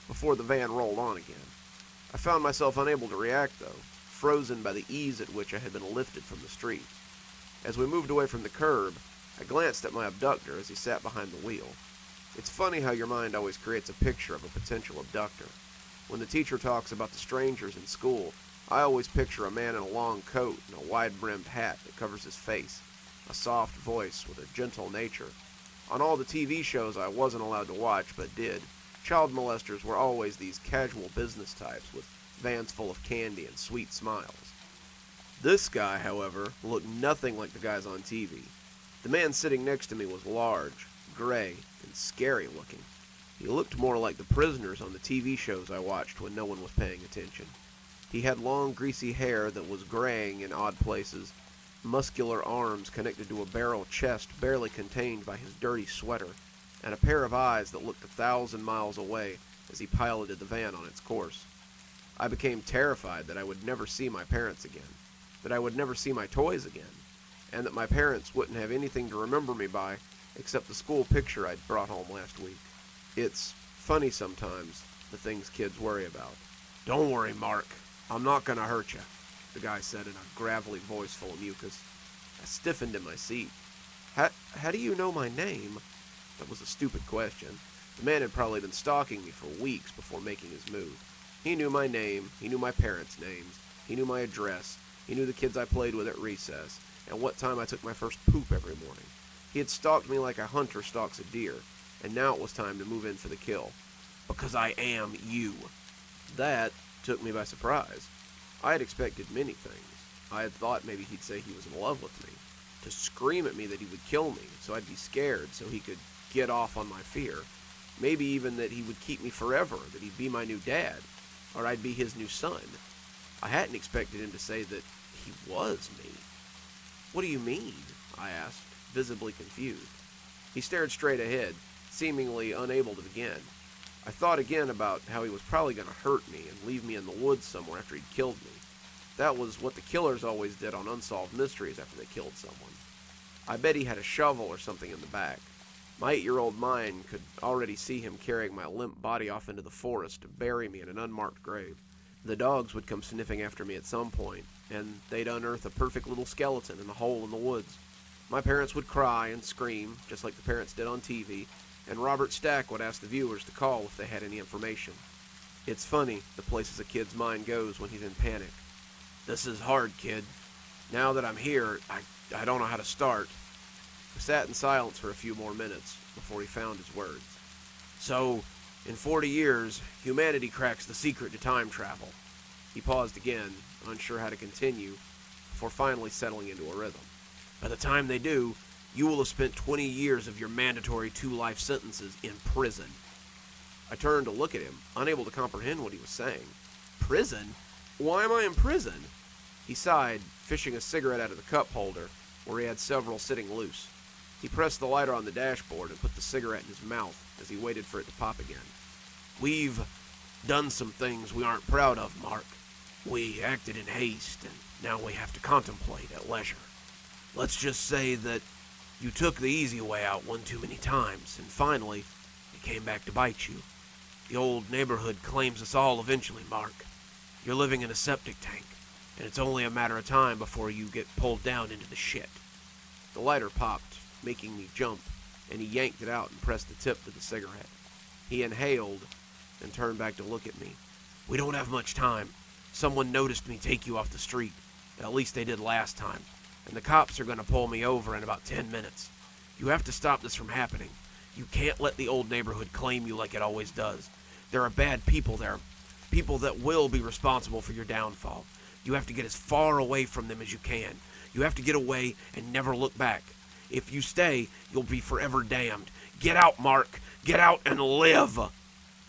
before the van rolled on again. I found myself unable to react, though, frozen by the ease at which I had been lifted from the street. As we moved away from the curb, I glanced at my abductor as he sat behind the wheel. It's funny how your mind always creates a picture of a potential abductor. When the teacher talks about the strangers in school, I always picture a man in a long coat and a wide-brimmed hat that covers his face, a soft voice with a gentle nature. On all the TV shows I wasn't allowed to watch but did, child molesters were always these casual business types with vans full of candy and sweet smiles. This guy, however, looked nothing like the guys on TV. The man sitting next to me was large, gray, and scary looking. He looked more like the prisoners on the TV shows I watched when no one was paying attention. He had long, greasy hair that was graying in odd places, muscular arms connected to a barrel chest barely contained by his dirty sweater, and a pair of eyes that looked 1,000 miles away as he piloted the van on its course. I became terrified that I would never see my parents again, that I would never see my toys again, and that my parents wouldn't have anything to remember me by except the school picture I'd brought home last week. It's funny sometimes, the things kids worry about. "Don't worry, Mark. I'm not gonna hurt you," the guy said in a gravelly voice full of mucus. I stiffened in my seat. How do you know my name?" That was a stupid question. The man had probably been stalking me for weeks before making his move. He knew my name, he knew my parents' names, he knew my address, he knew the kids I played with at recess, and what time I took my first poop every morning. He had stalked me like a hunter stalks a deer, and now it was time to move in for the kill. "Because I am you." That took me by surprise. I had expected many things. I had thought maybe he'd say he was in love with me, to scream at me that he would kill me, so I'd be scared, so he could get off on my fear. Maybe even that he would keep me forever, that he'd be my new dad, or I'd be his new son. I hadn't expected him to say that he was me. "What do you mean?" I asked, visibly confused. He stared straight ahead, seemingly unable to begin. I thought again about how he was probably going to hurt me and leave me in the woods somewhere after he'd killed me. That was what the killers always did on unsolved mysteries after they killed someone. I bet he had a shovel or something in the back. My 8-year-old mind could already see him carrying my limp body off into the forest to bury me in an unmarked grave. The dogs would come sniffing after me at some point, and they'd unearth a perfect little skeleton in a hole in the woods. My parents would cry and scream, just like the parents did on TV, and Robert Stack would ask the viewers to call if they had any information. It's funny, the places a kid's mind goes when he's in panic. "This is hard, kid. Now that I'm here, I don't know how to start." We sat in silence for a few more minutes before he found his words. "So, in 40 years, humanity cracks the secret to time travel." He paused again, unsure how to continue, before finally settling into a rhythm. "By the time they do, you will have spent 20 years of your mandatory 2 life sentences in prison." I turned to look at him, unable to comprehend what he was saying. "Prison? Why am I in prison?" He sighed, fishing a cigarette out of the cup holder, where he had several sitting loose. He pressed the lighter on the dashboard and put the cigarette in his mouth as he waited for it to pop again. "We've done some things we aren't proud of, Mark. We acted in haste, and now we have to contemplate at leisure. Let's just say that you took the easy way out one too many times, and finally, it came back to bite you. The old neighborhood claims us all eventually, Mark. You're living in a septic tank, and it's only a matter of time before you get pulled down into the shit." The lighter popped, making me jump, and he yanked it out and pressed the tip to the cigarette. He inhaled and turned back to look at me. "We don't have much time. Someone noticed me take you off the street. At least they did last time. And the cops are going to pull me over in about 10 minutes. You have to stop this from happening. You can't let the old neighborhood claim you like it always does. There are bad people there. People that will be responsible for your downfall. You have to get as far away from them as you can. You have to get away and never look back. If you stay, you'll be forever damned. Get out, Mark. Get out and live."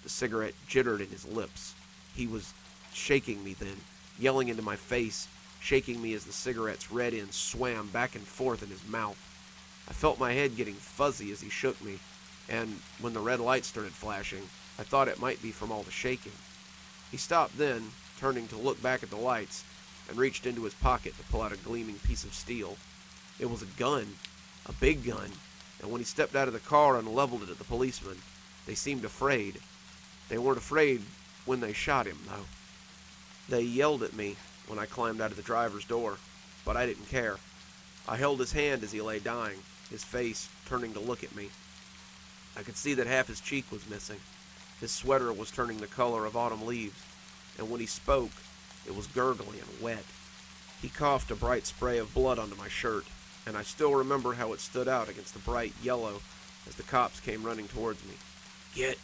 The cigarette jittered in his lips. He was shaking me then, yelling into my face, shaking me as the cigarette's red end swam back and forth in his mouth. I felt my head getting fuzzy as he shook me, and when the red light started flashing, I thought it might be from all the shaking. He stopped then, turning to look back at the lights, and reached into his pocket to pull out a gleaming piece of steel. It was a gun, a big gun, and when he stepped out of the car and leveled it at the policemen, they seemed afraid. They weren't afraid when they shot him, though. They yelled at me when I climbed out of the driver's door, but I didn't care. I held his hand as he lay dying, his face turning to look at me. I could see that half his cheek was missing. His sweater was turning the color of autumn leaves, and when he spoke, it was gurgly and wet. He coughed a bright spray of blood onto my shirt, and I still remember how it stood out against the bright yellow as the cops came running towards me. "Get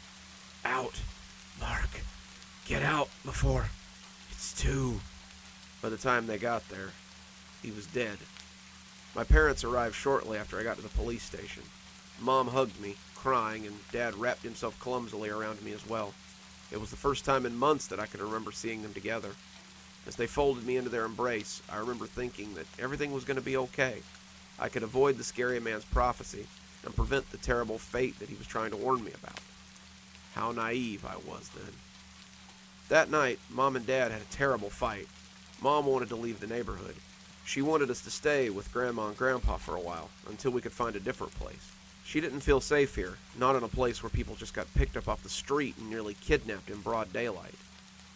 out, Mark. Get out before it's too..." By the time they got there, he was dead. My parents arrived shortly after I got to the police station. Mom hugged me, crying, and Dad wrapped himself clumsily around me as well. It was the first time in months that I could remember seeing them together. As they folded me into their embrace, I remember thinking that everything was going to be okay. I could avoid the scary man's prophecy and prevent the terrible fate that he was trying to warn me about. How naive I was then. That night, Mom and Dad had a terrible fight. Mom wanted to leave the neighborhood. She wanted us to stay with Grandma and Grandpa for a while, until we could find a different place. She didn't feel safe here, not in a place where people just got picked up off the street and nearly kidnapped in broad daylight.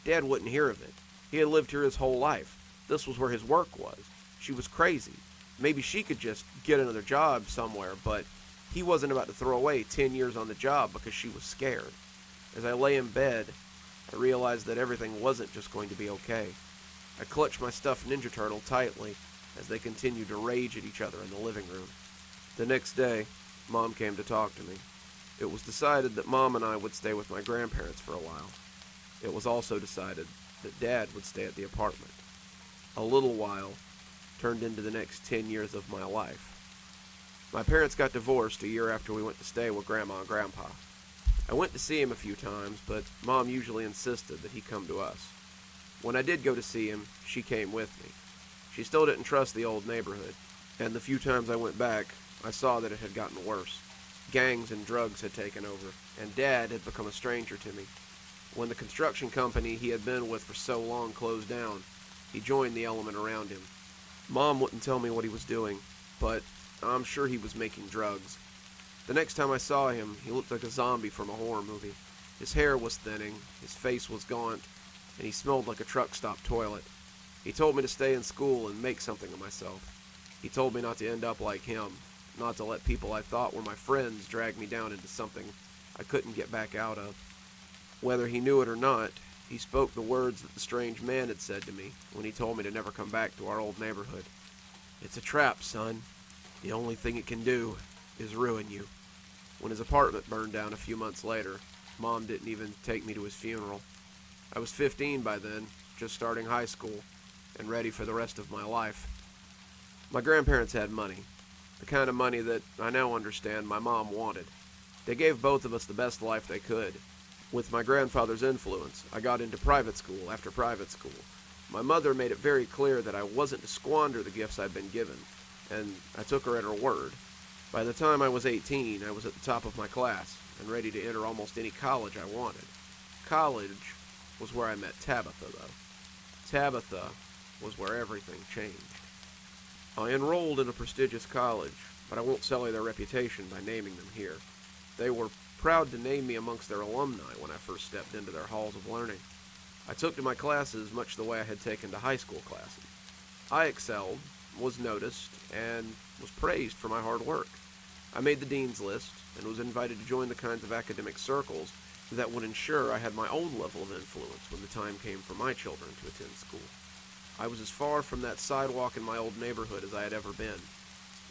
Dad wouldn't hear of it. He had lived here his whole life. This was where his work was. She was crazy. Maybe she could just get another job somewhere, but he wasn't about to throw away 10 years on the job because she was scared. As I lay in bed, I realized that everything wasn't just going to be okay. I clutched my stuffed Ninja Turtle tightly as they continued to rage at each other in the living room. The next day, Mom came to talk to me. It was decided that Mom and I would stay with my grandparents for a while. It was also decided that Dad would stay at the apartment. A little while turned into the next 10 years of my life. My parents got divorced a year after we went to stay with Grandma and Grandpa. I went to see him a few times, but Mom usually insisted that he come to us. When I did go to see him, she came with me. She still didn't trust the old neighborhood, and the few times I went back, I saw that it had gotten worse. Gangs and drugs had taken over, and Dad had become a stranger to me. When the construction company he had been with for so long closed down, he joined the element around him. Mom wouldn't tell me what he was doing, but I'm sure he was making drugs. The next time I saw him, he looked like a zombie from a horror movie. His hair was thinning, his face was gaunt, and he smelled like a truck stop toilet. He told me to stay in school and make something of myself. He told me not to end up like him, not to let people I thought were my friends drag me down into something I couldn't get back out of. Whether he knew it or not, he spoke the words that the strange man had said to me when he told me to never come back to our old neighborhood. "It's a trap, son. The only thing it can do is ruin you." When his apartment burned down a few months later, Mom didn't even take me to his funeral. I was 15 by then, just starting high school, and ready for the rest of my life. My grandparents had money, the kind of money that I now understand my mom wanted. They gave both of us the best life they could. With my grandfather's influence, I got into private school after private school. My mother made it very clear that I wasn't to squander the gifts I'd been given, and I took her at her word. By the time I was 18, I was at the top of my class and ready to enter almost any college I wanted. College was where I met Tabitha, though. Tabitha was where everything changed. I enrolled in a prestigious college, but I won't sully their reputation by naming them here. They were proud to name me amongst their alumni when I first stepped into their halls of learning. I took to my classes much the way I had taken to high school classes. I excelled, was noticed, and was praised for my hard work. I made the dean's list and was invited to join the kinds of academic circles that would ensure I had my own level of influence when the time came for my children to attend school. I was as far from that sidewalk in my old neighborhood as I had ever been.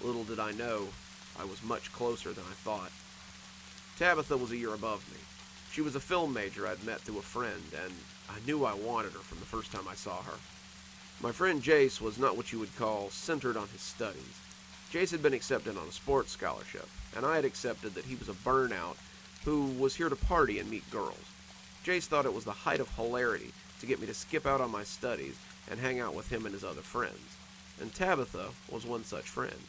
Little did I know, I was much closer than I thought. Tabitha was a year above me. She was a film major I'd met through a friend, and I knew I wanted her from the first time I saw her. My friend Jace was not what you would call centered on his studies. Jace had been accepted on a sports scholarship, and I had accepted that he was a burnout who was here to party and meet girls. Jace thought it was the height of hilarity to get me to skip out on my studies and hang out with him and his other friends, and Tabitha was one such friend.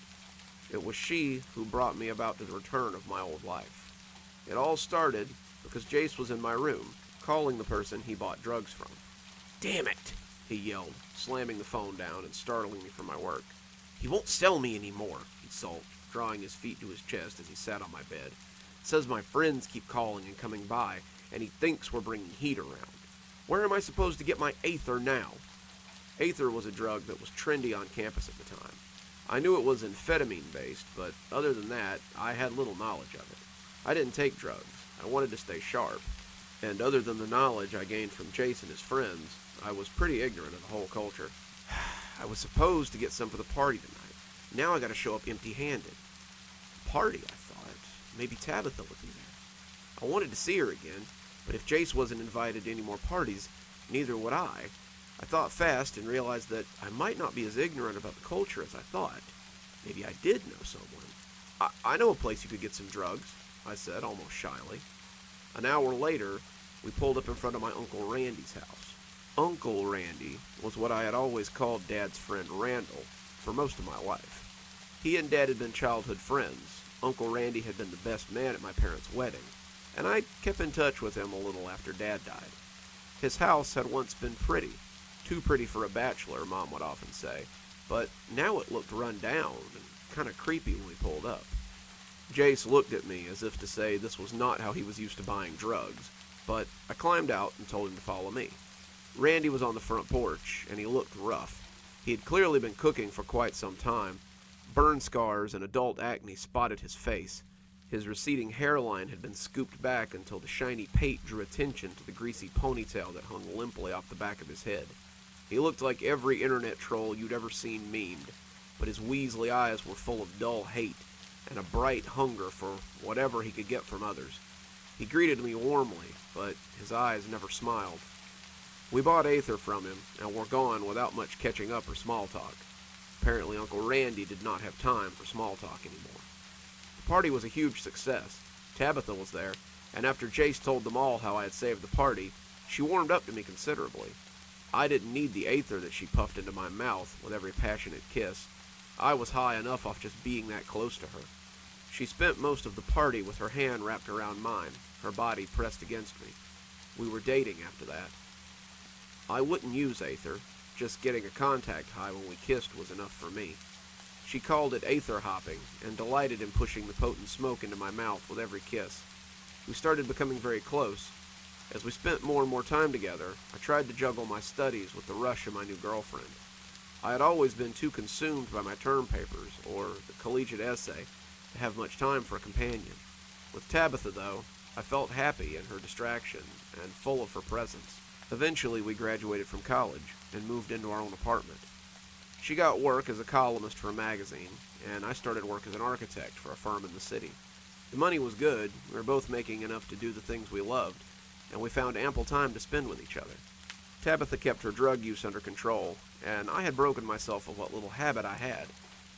It was she who brought me about to the return of my old life. It all started because Jace was in my room, calling the person he bought drugs from. "Damn it!" he yelled, slamming the phone down and startling me from my work. "He won't sell me anymore," he sulked, drawing his feet to his chest as he sat on my bed. "Says my friends keep calling and coming by, and he thinks we're bringing heat around. Where am I supposed to get my Aether now?" Aether was a drug that was trendy on campus at the time. I knew it was amphetamine-based, but other than that, I had little knowledge of it. I didn't take drugs. I wanted to stay sharp. And other than the knowledge I gained from Jace and his friends, I was pretty ignorant of the whole culture. I was supposed to get some for the party tonight. Now I gotta show up empty-handed. Party, I thought. Maybe Tabitha would be there. I wanted to see her again, but if Jace wasn't invited to any more parties, neither would I. I thought fast and realized that I might not be as ignorant about the culture as I thought. Maybe I did know someone. I know a place you could get some drugs, I said, almost shyly. An hour later, we pulled up in front of my Uncle Randy's house. Uncle Randy was what I had always called Dad's friend Randall for most of my life. He and Dad had been childhood friends. Uncle Randy had been the best man at my parents' wedding, and I kept in touch with him a little after Dad died. His house had once been pretty. Too pretty for a bachelor, Mom would often say, but now it looked run down and kind of creepy when we pulled up. Jace looked at me as if to say this was not how he was used to buying drugs, but I climbed out and told him to follow me. Randy was on the front porch, and he looked rough. He had clearly been cooking for quite some time. Burn scars and adult acne spotted his face. His receding hairline had been scooped back until the shiny pate drew attention to the greasy ponytail that hung limply off the back of his head. He looked like every internet troll you'd ever seen memed, but his weaselly eyes were full of dull hate and a bright hunger for whatever he could get from others. He greeted me warmly, but his eyes never smiled. We bought Aether from him, and were gone without much catching up or small talk. Apparently Uncle Randy did not have time for small talk anymore. The party was a huge success. Tabitha was there, and after Jace told them all how I had saved the party, she warmed up to me considerably. I didn't need the Aether that she puffed into my mouth with every passionate kiss. I was high enough off just being that close to her. She spent most of the party with her hand wrapped around mine, her body pressed against me. We were dating after that. I wouldn't use Aether. Just getting a contact high when we kissed was enough for me. She called it Aether hopping, and delighted in pushing the potent smoke into my mouth with every kiss. We started becoming very close. As we spent more and more time together, I tried to juggle my studies with the rush of my new girlfriend. I had always been too consumed by my term papers, or the collegiate essay, to have much time for a companion. With Tabitha, though, I felt happy in her distraction and full of her presence. Eventually, we graduated from college and moved into our own apartment. She got work as a columnist for a magazine, and I started work as an architect for a firm in the city. The money was good, we were both making enough to do the things we loved, and we found ample time to spend with each other. Tabitha kept her drug use under control, and I had broken myself of what little habit I had.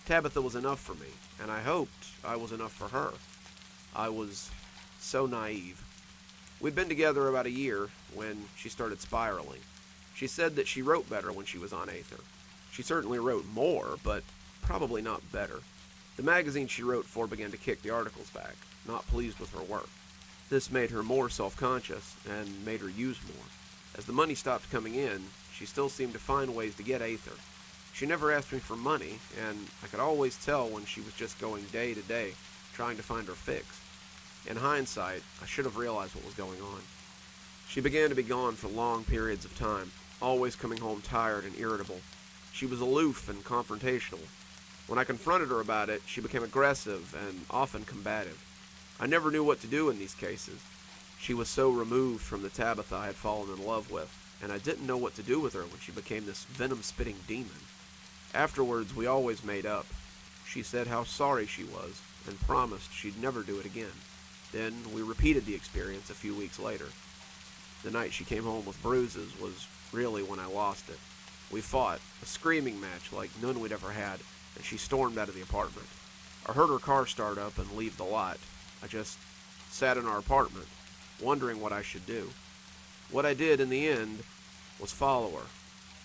Tabitha was enough for me, and I hoped I was enough for her. I was so naive. We'd been together about a year when she started spiraling. She said that she wrote better when she was on Aether. She certainly wrote more, but probably not better. The magazine she wrote for began to kick the articles back, not pleased with her work. This made her more self-conscious and made her use more. As the money stopped coming in, she still seemed to find ways to get Aether. She never asked me for money, and I could always tell when she was just going day to day, trying to find her fix. In hindsight, I should have realized what was going on. She began to be gone for long periods of time, always coming home tired and irritable. She was aloof and confrontational. When I confronted her about it, she became aggressive and often combative. I never knew what to do in these cases. She was so removed from the Tabitha I had fallen in love with, and I didn't know what to do with her when she became this venom-spitting demon. Afterwards, we always made up. She said how sorry she was, and promised she'd never do it again. Then we repeated the experience a few weeks later. The night she came home with bruises was really when I lost it. We fought, a screaming match like none we'd ever had, and she stormed out of the apartment. I heard her car start up and leave the lot. I just sat in our apartment, wondering what I should do. What I did in the end was follow her.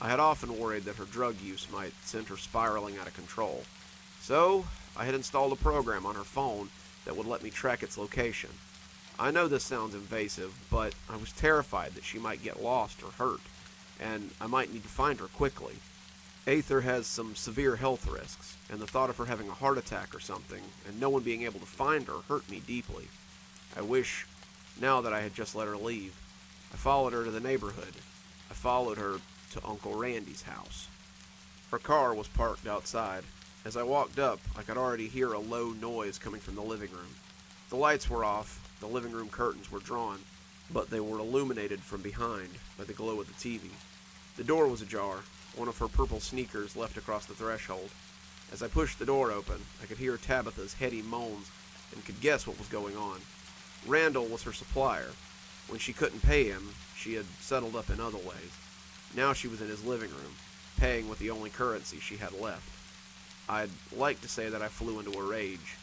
I had often worried that her drug use might send her spiraling out of control. So, I had installed a program on her phone that would let me track its location. I know this sounds invasive, but I was terrified that she might get lost or hurt, and I might need to find her quickly. Aether has some severe health risks, and the thought of her having a heart attack or something, and no one being able to find her, hurt me deeply. I wish, now that I had just let her leave, I followed her to the neighborhood. I followed her to Uncle Randy's house. Her car was parked outside. As I walked up, I could already hear a low noise coming from the living room. The lights were off, the living room curtains were drawn, but they were illuminated from behind by the glow of the TV. The door was ajar, one of her purple sneakers left across the threshold. As I pushed the door open, I could hear Tabitha's heady moans and could guess what was going on. Randall was her supplier. When she couldn't pay him, she had settled up in other ways. Now she was in his living room, paying with the only currency she had left. I'd like to say that I flew into a rage,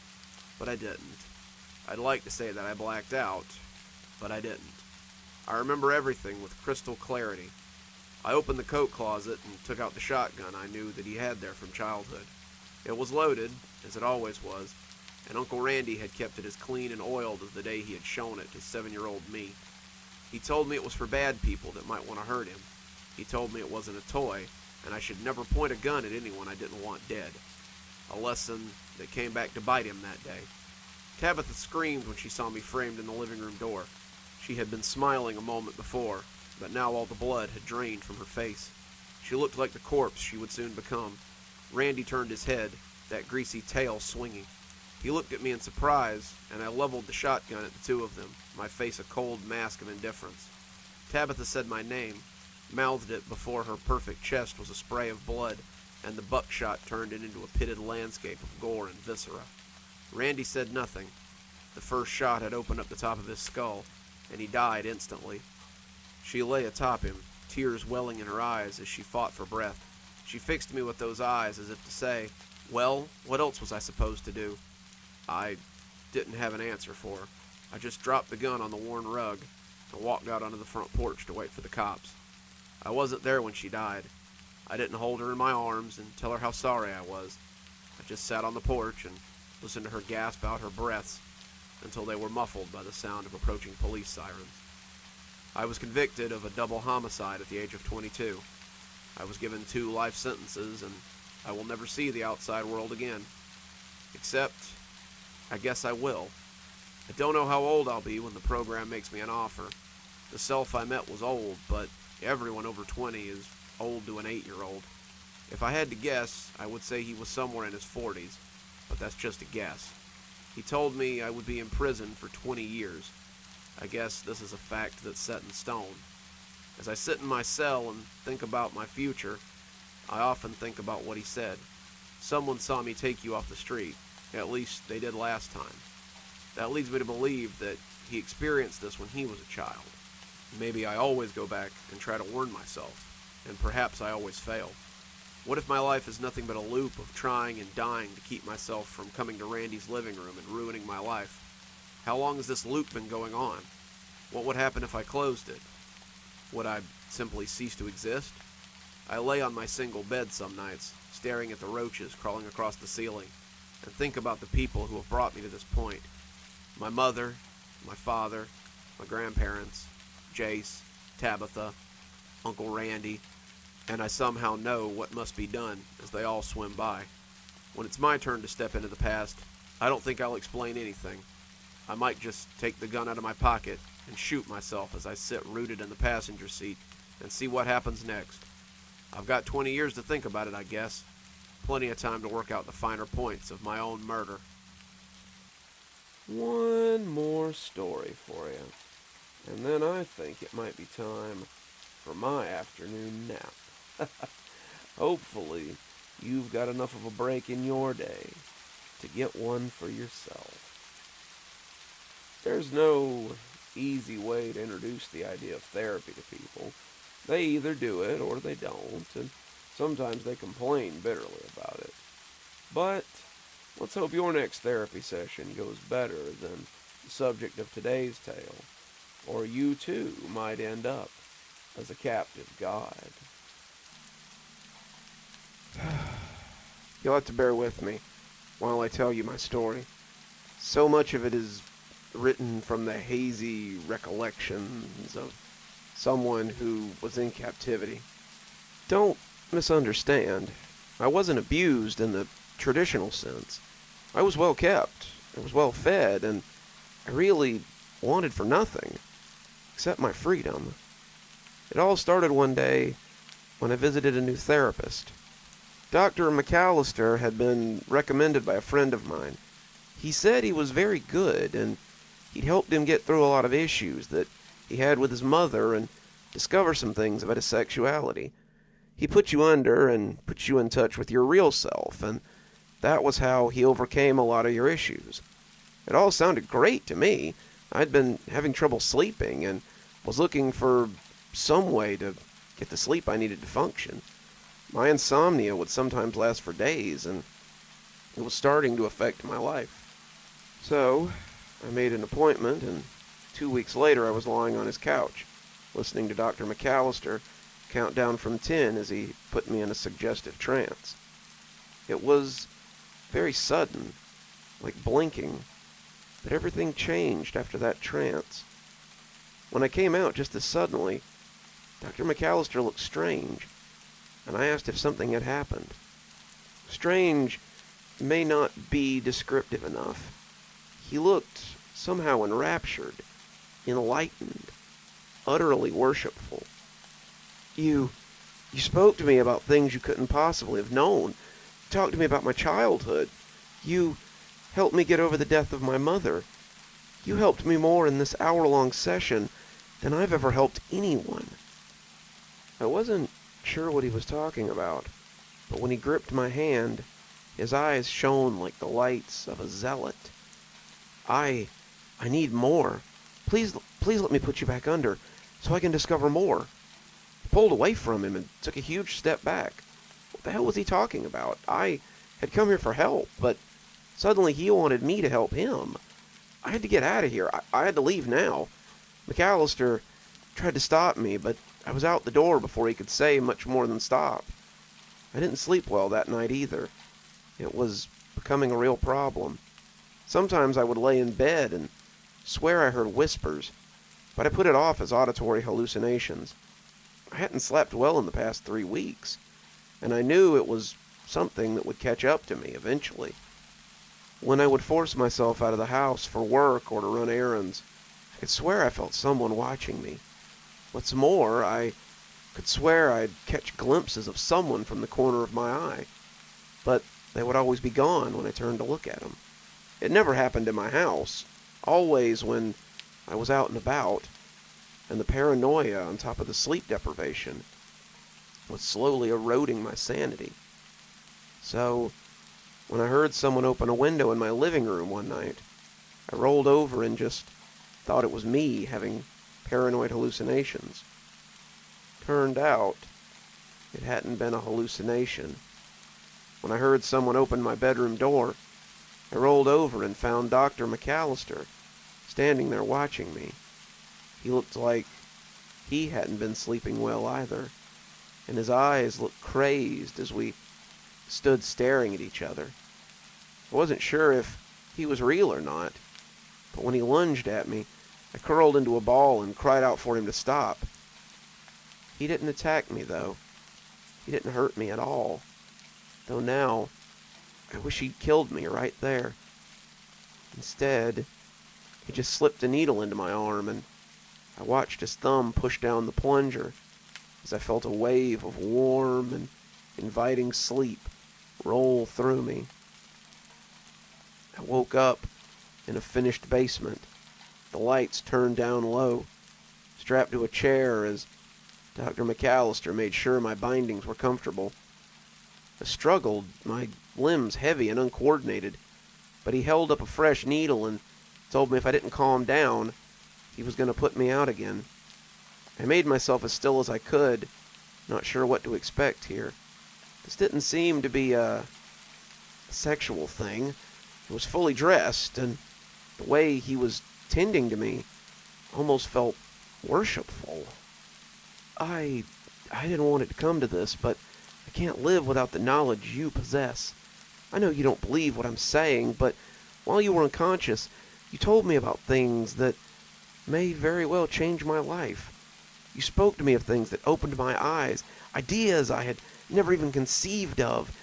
but I didn't. I'd like to say that I blacked out, but I didn't. I remember everything with crystal clarity. I opened the coat closet and took out the shotgun I knew that he had there from childhood. It was loaded, as it always was, and Uncle Randy had kept it as clean and oiled as the day he had shown it to 7-year-old me. He told me it was for bad people that might want to hurt him. He told me it wasn't a toy, and I should never point a gun at anyone I didn't want dead. A lesson that came back to bite him that day. Tabitha screamed when she saw me framed in the living room door. She had been smiling a moment before, but now all the blood had drained from her face. She looked like the corpse she would soon become. Randy turned his head, that greasy tail swinging. He looked at me in surprise, and I leveled the shotgun at the two of them, my face a cold mask of indifference. Tabitha said my name, mouthed it before her perfect chest was a spray of blood, and the buckshot turned it into a pitted landscape of gore and viscera. Randy said nothing. The first shot had opened up the top of his skull, and he died instantly. She lay atop him, tears welling in her eyes as she fought for breath. She fixed me with those eyes as if to say, well, what else was I supposed to do? I didn't have an answer for her. I just dropped the gun on the worn rug and walked out onto the front porch to wait for the cops. I wasn't there when she died. I didn't hold her in my arms and tell her how sorry I was. I just sat on the porch and listened to her gasp out her breaths until they were muffled by the sound of approaching police sirens. I was convicted of a double homicide at the age of 22. I was given 2 life sentences, and I will never see the outside world again. Except, I guess I will. I don't know how old I'll be when the program makes me an offer. The self I met was old, but everyone over 20 is old to an 8-year-old. If I had to guess, I would say he was somewhere in his 40s, but that's just a guess. He told me I would be in prison for 20 years. I guess this is a fact that's set in stone. As I sit in my cell and think about my future, I often think about what he said. Someone saw me take you off the street. At least they did last time. That leads me to believe that he experienced this when he was a child. Maybe I always go back and try to warn myself, and perhaps I always fail. What if my life is nothing but a loop of trying and dying to keep myself from coming to Randy's living room and ruining my life? How long has this loop been going on? What would happen if I closed it? Would I simply cease to exist? I lay on my single bed some nights, staring at the roaches crawling across the ceiling, and think about the people who have brought me to this point. My mother, my father, my grandparents, Jace, Tabitha, Uncle Randy, and I somehow know what must be done as they all swim by. When it's my turn to step into the past, I don't think I'll explain anything. I might just take the gun out of my pocket and shoot myself as I sit rooted in the passenger seat and see what happens next. I've got 20 years to think about it, I guess. Plenty of time to work out the finer points of my own murder. One more story for you, and then I think it might be time for my afternoon nap. Hopefully, you've got enough of a break in your day to get one for yourself. There's no easy way to introduce the idea of therapy to people. They either do it or they don't, and sometimes they complain bitterly about it. But let's hope your next therapy session goes better than the subject of today's tale, or you too might end up as a captive god. You'll have to bear with me while I tell you my story. So much of it is written from the hazy recollections of someone who was in captivity. Don't misunderstand. I wasn't abused in the traditional sense. I was well kept, I was well fed, and I really wanted for nothing except my freedom. It all started one day when I visited a new therapist. Dr. McAllister had been recommended by a friend of mine. He said he was very good, and he'd helped him get through a lot of issues that he had with his mother and discover some things about his sexuality. He put you under and put you in touch with your real self, and that was how he overcame a lot of your issues. It all sounded great to me. I'd been having trouble sleeping and was looking for some way to get the sleep I needed to function. My insomnia would sometimes last for days, and it was starting to affect my life. So, I made an appointment, and 2 weeks later I was lying on his couch, listening to Dr. McAllister count down from 10 as he put me in a suggestive trance. It was very sudden, like blinking, but everything changed after that trance. When I came out just as suddenly, Dr. McAllister looked strange, and I asked if something had happened. Strange may not be descriptive enough. He looked somehow enraptured, enlightened, utterly worshipful. You spoke to me about things you couldn't possibly have known. You talked to me about my childhood. You helped me get over the death of my mother. You helped me more in this hour-long session than I've ever helped anyone. I wasn't sure what he was talking about, but when he gripped my hand, his eyes shone like the lights of a zealot. I need more. Please let me put you back under, so I can discover more. I pulled away from him and took a huge step back. What the hell was he talking about? I had come here for help, but suddenly he wanted me to help him. I had to get out of here. I had to leave now. McAllister tried to stop me, but I was out the door before he could say much more than stop. I didn't sleep well that night either. It was becoming a real problem. Sometimes I would lay in bed and swear I heard whispers, but I put it off as auditory hallucinations. I hadn't slept well in the past 3 weeks, and I knew it was something that would catch up to me eventually. When I would force myself out of the house for work or to run errands, I could swear I felt someone watching me. What's more, I could swear I'd catch glimpses of someone from the corner of my eye, but they would always be gone when I turned to look at them. It never happened in my house, always when I was out and about, and the paranoia on top of the sleep deprivation was slowly eroding my sanity. So, when I heard someone open a window in my living room one night, I rolled over and just thought it was me having paranoid hallucinations. Turned out, it hadn't been a hallucination. When I heard someone open my bedroom door, I rolled over and found Dr. McAllister standing there watching me. He looked like he hadn't been sleeping well either, and his eyes looked crazed as we stood staring at each other. I wasn't sure if he was real or not, but when he lunged at me, I curled into a ball and cried out for him to stop. He didn't attack me, though. He didn't hurt me at all. Though now, I wish he'd killed me right there. Instead, he just slipped a needle into my arm, and I watched his thumb push down the plunger as I felt a wave of warm and inviting sleep roll through me. I woke up in a finished basement, the lights turned down low, strapped to a chair as Dr. McAllister made sure my bindings were comfortable. I struggled, my limbs heavy and uncoordinated, but he held up a fresh needle and told me if I didn't calm down, he was going to put me out again. I made myself as still as I could, not sure what to expect here. This didn't seem to be a sexual thing. I was fully dressed, and the way he was tending to me almost felt worshipful. I didn't want it to come to this, but I can't live without the knowledge you possess. I know you don't believe what I'm saying, but while you were unconscious, you told me about things that may very well change my life. You spoke to me of things that opened my eyes, ideas I had never even conceived of,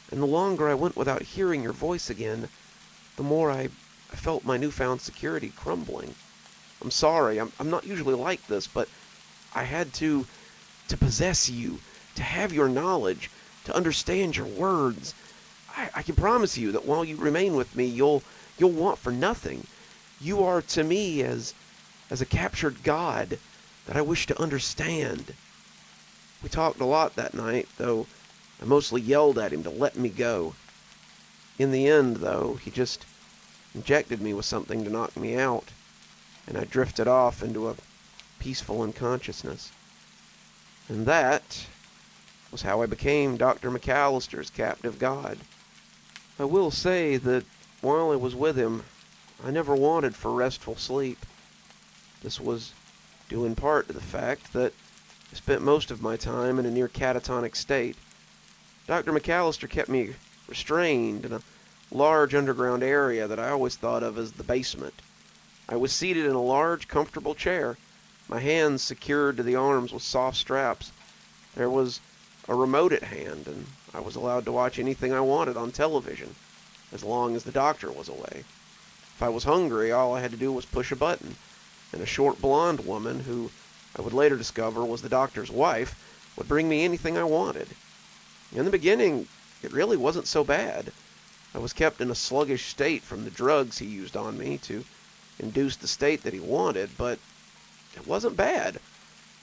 and the longer I went without hearing your voice again, the more I felt my newfound security crumbling. I'm sorry, I'm not usually like this, but I had to possess you, to have your knowledge, to understand your words. I can promise you that while you remain with me, you'll want for nothing. You are to me as a captured god that I wish to understand." We talked a lot that night, though I mostly yelled at him to let me go. In the end, though, he just injected me with something to knock me out, and I drifted off into a peaceful unconsciousness. And that was how I became Dr. McAllister's captive god. I will say that while I was with him, I never wanted for restful sleep. This was due in part to the fact that I spent most of my time in a near catatonic state. Dr. McAllister kept me restrained in a large underground area that I always thought of as the basement. I was seated in a large, comfortable chair, my hands secured to the arms with soft straps. There was a remote at hand, and I was allowed to watch anything I wanted on television, as long as the doctor was away. If I was hungry, all I had to do was push a button, and a short blonde woman, who I would later discover was the doctor's wife, would bring me anything I wanted. In the beginning, it really wasn't so bad. I was kept in a sluggish state from the drugs he used on me to induce the state that he wanted, but it wasn't bad.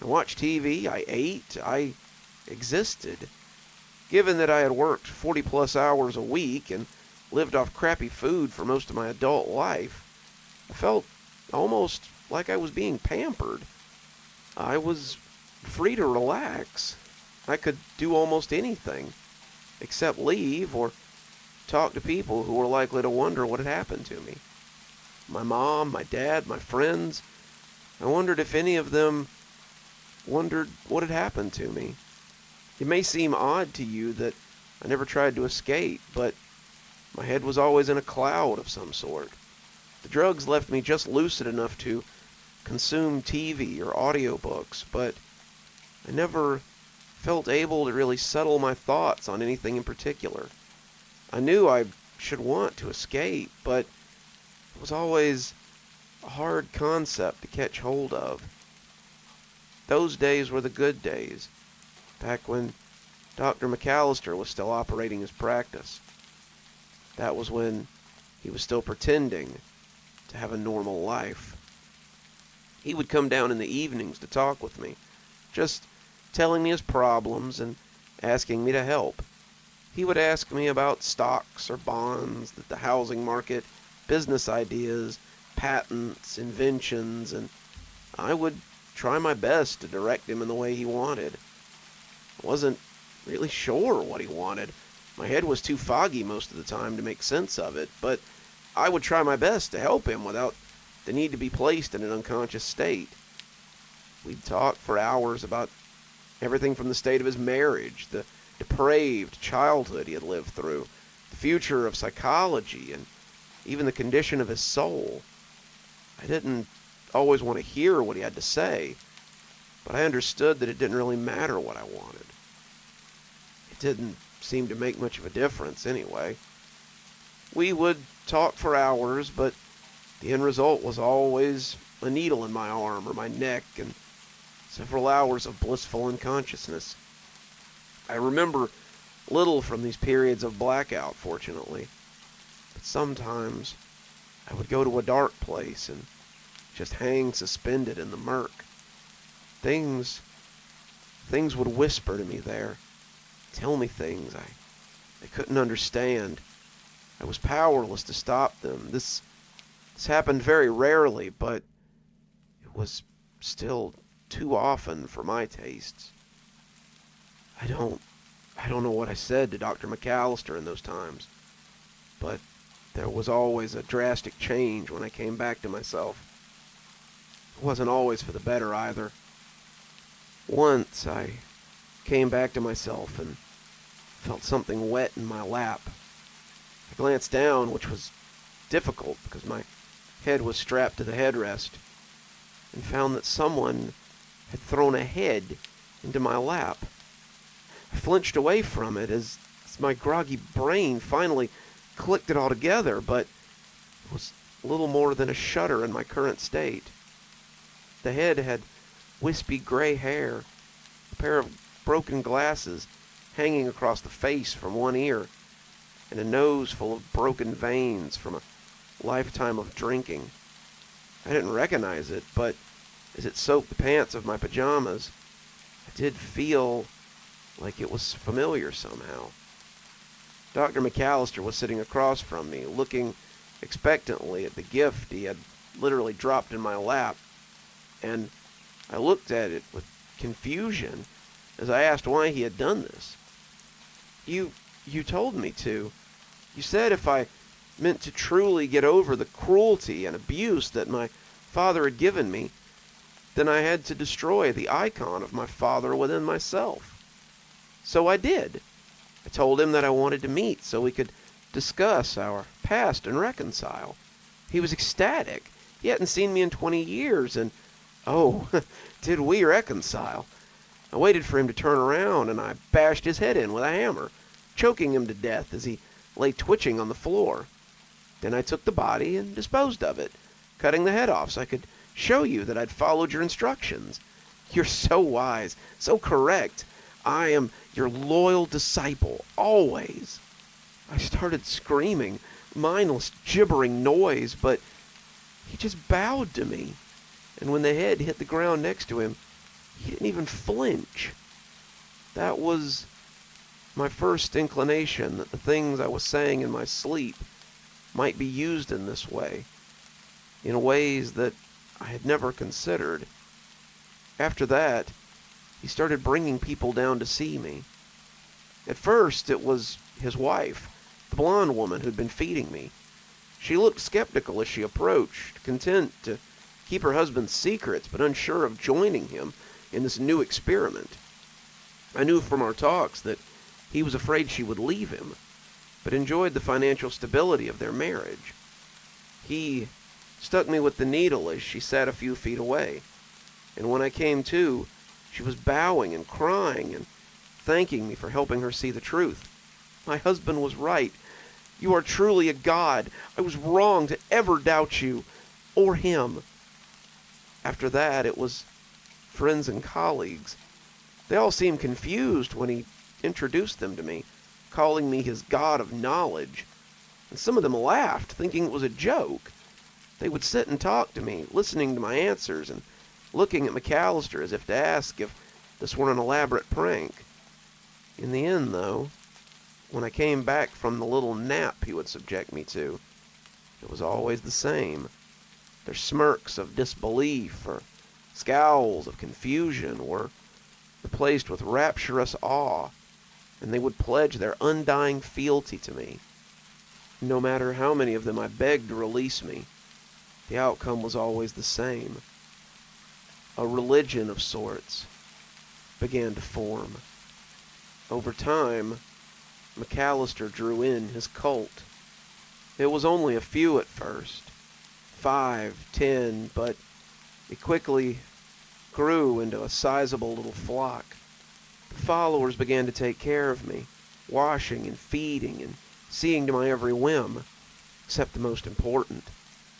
I watched TV, I ate, I existed. Given that I had worked 40-plus hours a week and lived off crappy food for most of my adult life, I felt almost like I was being pampered. I was free to relax. I could do almost anything, except leave or talk to people who were likely to wonder what had happened to me. My mom, my dad, my friends. I wondered if any of them wondered what had happened to me. It may seem odd to you that I never tried to escape, but my head was always in a cloud of some sort. The drugs left me just lucid enough to consume TV or audiobooks, but I never felt able to really settle my thoughts on anything in particular. I knew I should want to escape, but it was always a hard concept to catch hold of. Those days were the good days, back when Dr. McAllister was still operating his practice. That was when he was still pretending to have a normal life. He would come down in the evenings to talk with me, just telling me his problems and asking me to help. He would ask me about stocks or bonds, the housing market, business ideas, patents, inventions, and I would try my best to direct him in the way he wanted. I wasn't really sure what he wanted. My head was too foggy most of the time to make sense of it, but I would try my best to help him without the need to be placed in an unconscious state. We'd talk for hours about everything from the state of his marriage, the depraved childhood he had lived through, the future of psychology, and even the condition of his soul. I didn't always want to hear what he had to say, but I understood that it didn't really matter what I wanted. It didn't seem to make much of a difference anyway. We would talk for hours, but the end result was always a needle in my arm or my neck and several hours of blissful unconsciousness. I remember little from these periods of blackout, fortunately, but sometimes I would go to a dark place and just hang suspended in the murk. Things would whisper to me there, tell me things I couldn't understand. I was powerless to stop them. This happened very rarely, but it was still too often for my tastes. I don't know what I said to Dr. McAllister in those times, but there was always a drastic change when I came back to myself. It wasn't always for the better either. Once I came back to myself and felt something wet in my lap. I glanced down, which was difficult because my head was strapped to the headrest, and found that someone had thrown a head into my lap. I flinched away from it as my groggy brain finally clicked it all together, but it was little more than a shudder in my current state. The head had wispy gray hair, a pair of broken glasses hanging across the face from one ear, and a nose full of broken veins from a lifetime of drinking. I didn't recognize it, but as it soaked the pants of my pajamas, I did feel like it was familiar somehow. Dr. McAllister was sitting across from me, looking expectantly at the gift he had literally dropped in my lap, and I looked at it with confusion as I asked why he had done this. You told me to. You said if I meant to truly get over the cruelty and abuse that my father had given me, then I had to destroy the icon of my father within myself. So I did. I told him that I wanted to meet so we could discuss our past and reconcile. He was ecstatic. He hadn't seen me in 20 years, and, oh, did we reconcile. I waited for him to turn around, and I bashed his head in with a hammer, choking him to death as he lay twitching on the floor. Then I took the body and disposed of it, cutting the head off so I could show you that I'd followed your instructions. You're so wise, so correct. I am your loyal disciple, always. I started screaming, mindless, gibbering noise, but he just bowed to me. And when the head hit the ground next to him, he didn't even flinch. That was my first inclination that the things I was saying in my sleep might be used in this way, in ways that I had never considered. After that, he started bringing people down to see me. At first, it was his wife, the blonde woman who'd been feeding me. She looked skeptical as she approached, content to keep her husband's secrets, but unsure of joining him in this new experiment. I knew from our talks that he was afraid she would leave him, but enjoyed the financial stability of their marriage. He stuck me with the needle as she sat a few feet away, and when I came to, she was bowing and crying and thanking me for helping her see the truth. My husband was right. You are truly a god. I was wrong to ever doubt you, or him. After that, it was friends and colleagues. They all seemed confused when he introduced them to me, calling me his god of knowledge. And some of them laughed, thinking it was a joke. They would sit and talk to me, listening to my answers and looking at McAllister as if to ask if this were an elaborate prank. In the end, though, when I came back from the little nap he would subject me to, it was always the same. Their smirks of disbelief or scowls of confusion were replaced with rapturous awe, and they would pledge their undying fealty to me. No matter how many of them I begged to release me, the outcome was always the same. A religion of sorts began to form. Over time, McAllister drew in his cult. It was only a few at first, 5, 10, but it quickly grew into a sizable little flock. The followers began to take care of me, washing and feeding and seeing to my every whim, except the most important.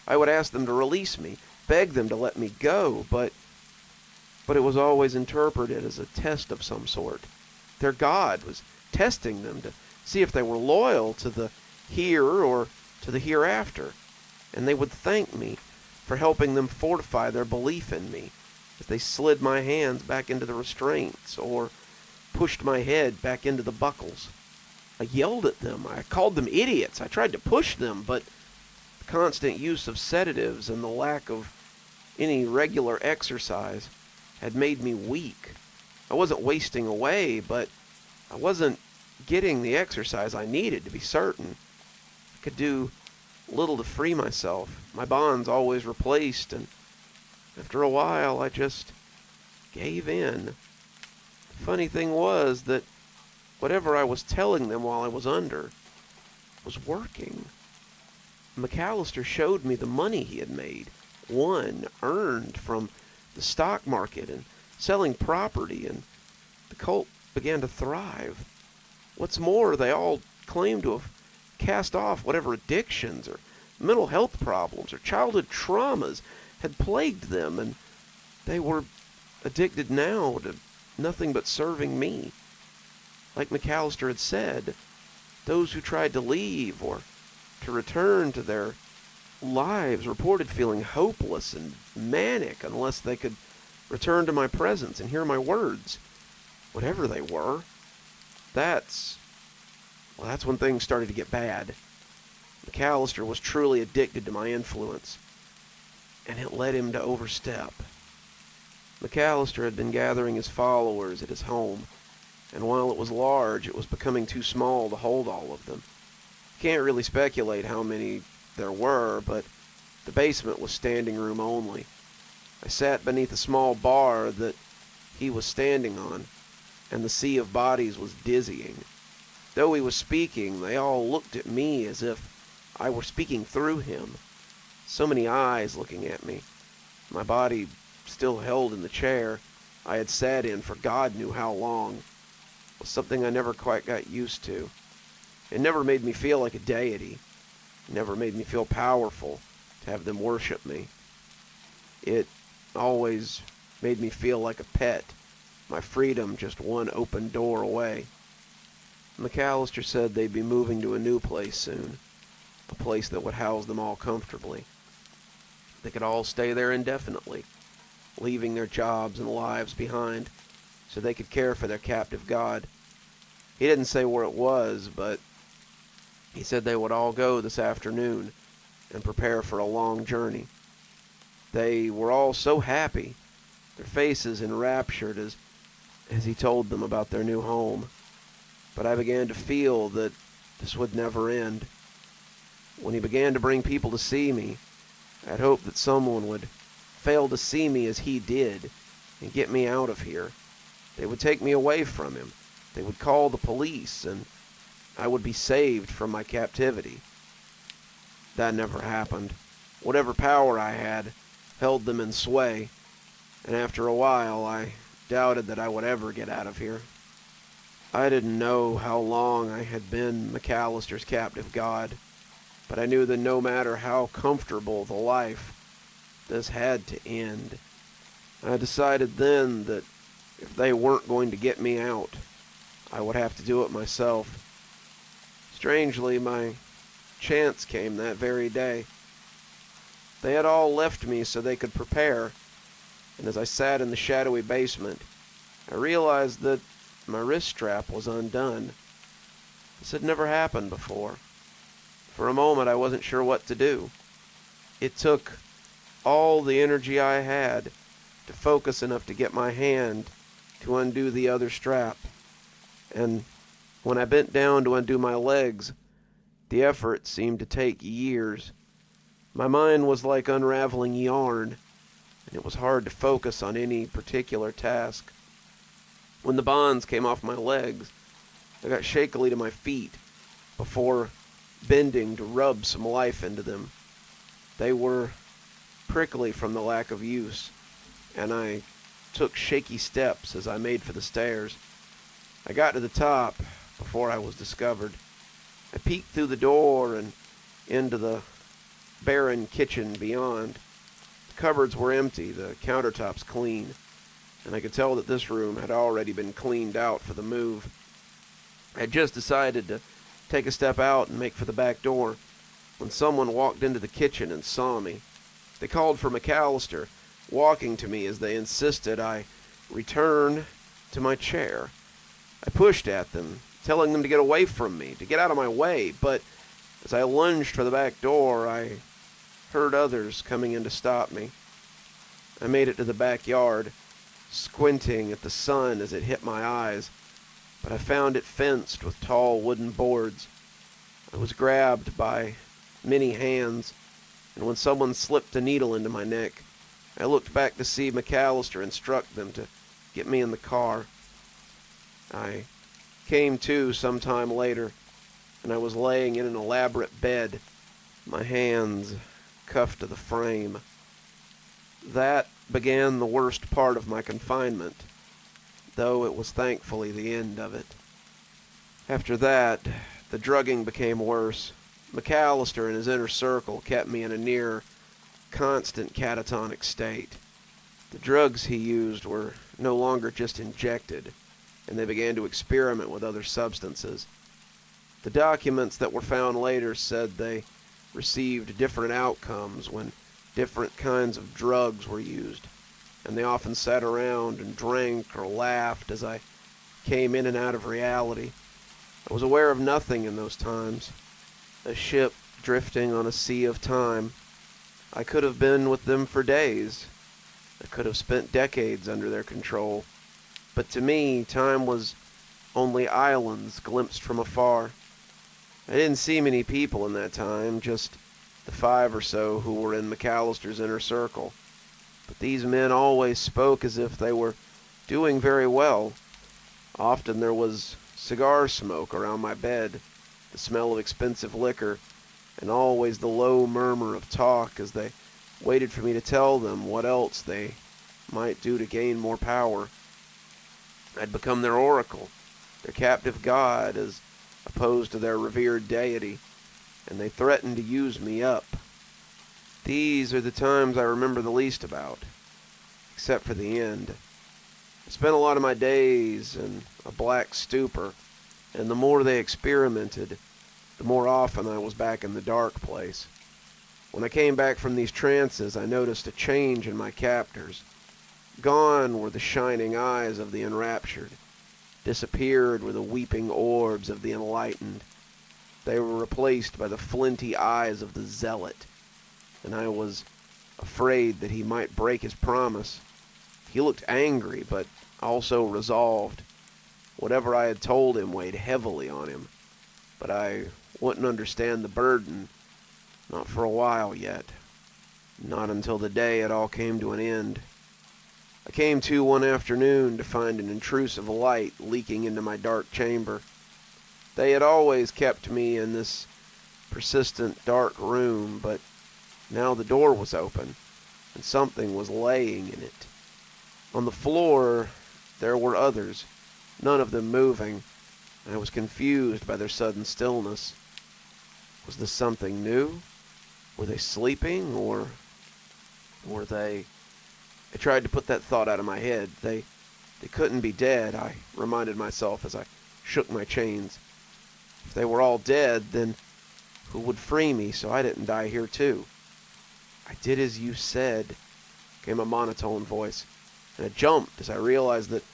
I would ask them to release me, beg them to let me go, but it was always interpreted as a test of some sort. Their God was testing them to see if they were loyal to the here or to the hereafter, and they would thank me for helping them fortify their belief in me as they slid my hands back into the restraints or pushed my head back into the buckles. I yelled at them. I called them idiots. I tried to push them, but the constant use of sedatives and the lack of any regular exercise had made me weak. I wasn't wasting away, but I wasn't getting the exercise I needed to be certain. I could do little to free myself. My bonds always replaced, and after a while I just gave in. The funny thing was that whatever I was telling them while I was under was working. McAllister showed me the money he had made, earned from the stock market and selling property, and the cult began to thrive. What's more, they all claimed to have cast off whatever addictions or mental health problems or childhood traumas had plagued them, and they were addicted now to nothing but serving me. Like McAllister had said, those who tried to leave or to return to their lives reported feeling hopeless and manic unless they could return to my presence and hear my words, whatever they were. That's when things started to get bad. McAllister was truly addicted to my influence, and it led him to overstep. McAllister had been gathering his followers at his home, and while it was large, it was becoming too small to hold all of them. Can't really speculate how many there were, but the basement was standing room only. I sat beneath a small bar that he was standing on, and the sea of bodies was dizzying. Though he was speaking, they all looked at me as if I were speaking through him. So many eyes looking at me. My body still held in the chair I had sat in for God knew how long. It was something I never quite got used to. It never made me feel like a deity. It never made me feel powerful to have them worship me. It always made me feel like a pet, my freedom just one open door away. McAllister said they'd be moving to a new place soon, a place that would house them all comfortably. They could all stay there indefinitely, leaving their jobs and lives behind so they could care for their captive god. He didn't say where it was, but he said they would all go this afternoon and prepare for a long journey. They were all so happy, their faces enraptured as he told them about their new home. But I began to feel that this would never end. When he began to bring people to see me, I had hoped that someone would fail to see me as he did and get me out of here. They would take me away from him. They would call the police, and I would be saved from my captivity. That never happened. Whatever power I had held them in sway, and after a while I doubted that I would ever get out of here. I didn't know how long I had been McAllister's captive god, but I knew that no matter how comfortable the life, this had to end. I decided then that if they weren't going to get me out, I would have to do it myself. Strangely, my chance came that very day. They had all left me so they could prepare, and as I sat in the shadowy basement, I realized that my wrist strap was undone. This had never happened before. For a moment, I wasn't sure what to do. It took all the energy I had to focus enough to get my hand to undo the other strap. And when I bent down to undo my legs, the effort seemed to take years. My mind was like unraveling yarn, and it was hard to focus on any particular task. When the bonds came off my legs, I got shakily to my feet before bending to rub some life into them. They were prickly from the lack of use, and I took shaky steps as I made for the stairs. I got to the top before I was discovered. I peeked through the door and into the barren kitchen beyond. The cupboards were empty, the countertops clean, and I could tell that this room had already been cleaned out for the move. I had just decided to take a step out and make for the back door when someone walked into the kitchen and saw me. They called for McAllister, walking to me as they insisted I return to my chair. I pushed at them, telling them to get away from me, to get out of my way, but as I lunged for the back door, I heard others coming in to stop me. I made it to the backyard, squinting at the sun as it hit my eyes, but I found it fenced with tall wooden boards. I was grabbed by many hands, and when someone slipped a needle into my neck, I looked back to see McAllister instruct them to get me in the car. I came to some time later, and I was laying in an elaborate bed, my hands cuffed to the frame. That began the worst part of my confinement, though it was thankfully the end of it. After that, the drugging became worse. McAllister and his inner circle kept me in a near constant catatonic state. The drugs he used were no longer just injected. and they began to experiment with other substances. The documents that were found later said they received different outcomes when different kinds of drugs were used, and they often sat around and drank or laughed as I came in and out of reality. I was aware of nothing in those times, a ship drifting on a sea of time. I could have been with them for days. I could have spent decades under their control. But to me, time was only islands glimpsed from afar. I didn't see many people in that time, just the 5 or so who were in McAllister's inner circle. But these men always spoke as if they were doing very well. Often there was cigar smoke around my bed, the smell of expensive liquor, and always the low murmur of talk as they waited for me to tell them what else they might do to gain more power. I'd become their oracle, their captive god, as opposed to their revered deity, and they threatened to use me up. These are the times I remember the least about, except for the end. I spent a lot of my days in a black stupor, and the more they experimented, the more often I was back in the dark place. When I came back from these trances, I noticed a change in my captors. Gone were the shining eyes of the enraptured. Disappeared were the weeping orbs of the enlightened. They were replaced by the flinty eyes of the zealot, and I was afraid that he might break his promise. He looked angry, but also resolved. Whatever I had told him weighed heavily on him, but I wouldn't understand the burden, not for a while yet. Not until the day it all came to an end. I came to one afternoon to find an intrusive light leaking into my dark chamber. They had always kept me in this persistent dark room, but now the door was open, and something was laying in it. On the floor, there were others, none of them moving, and I was confused by their sudden stillness. Was this something new? Were they sleeping, or were they... I tried to put that thought out of my head. They couldn't be dead, I reminded myself as I shook my chains. If they were all dead, then who would free me so I didn't die here too? I did as you said, came a monotone voice, and I jumped as I realized that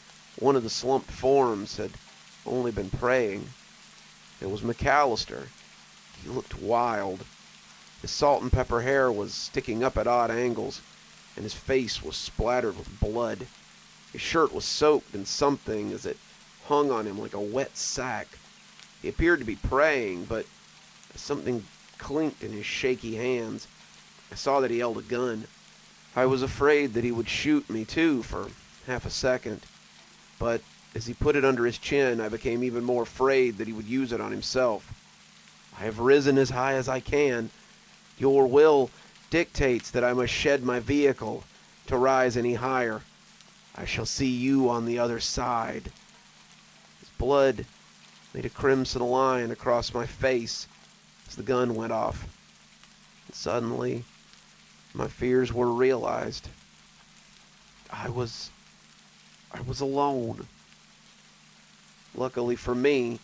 one of the slumped forms had only been praying. It was McAllister. He looked wild. His salt and pepper hair was sticking up at odd angles, and his face was splattered with blood. His shirt was soaked in something as it hung on him like a wet sack. He appeared to be praying, but as something clinked in his shaky hands, I saw that he held a gun. I was afraid that he would shoot me too for half a second, but as he put it under his chin, I became even more afraid that he would use it on himself. I have risen as high as I can. Your will dictates that I must shed my vehicle to rise any higher. I shall see you on the other side. His blood made a crimson line across my face as the gun went off. And suddenly, my fears were realized. I was alone. Luckily for me,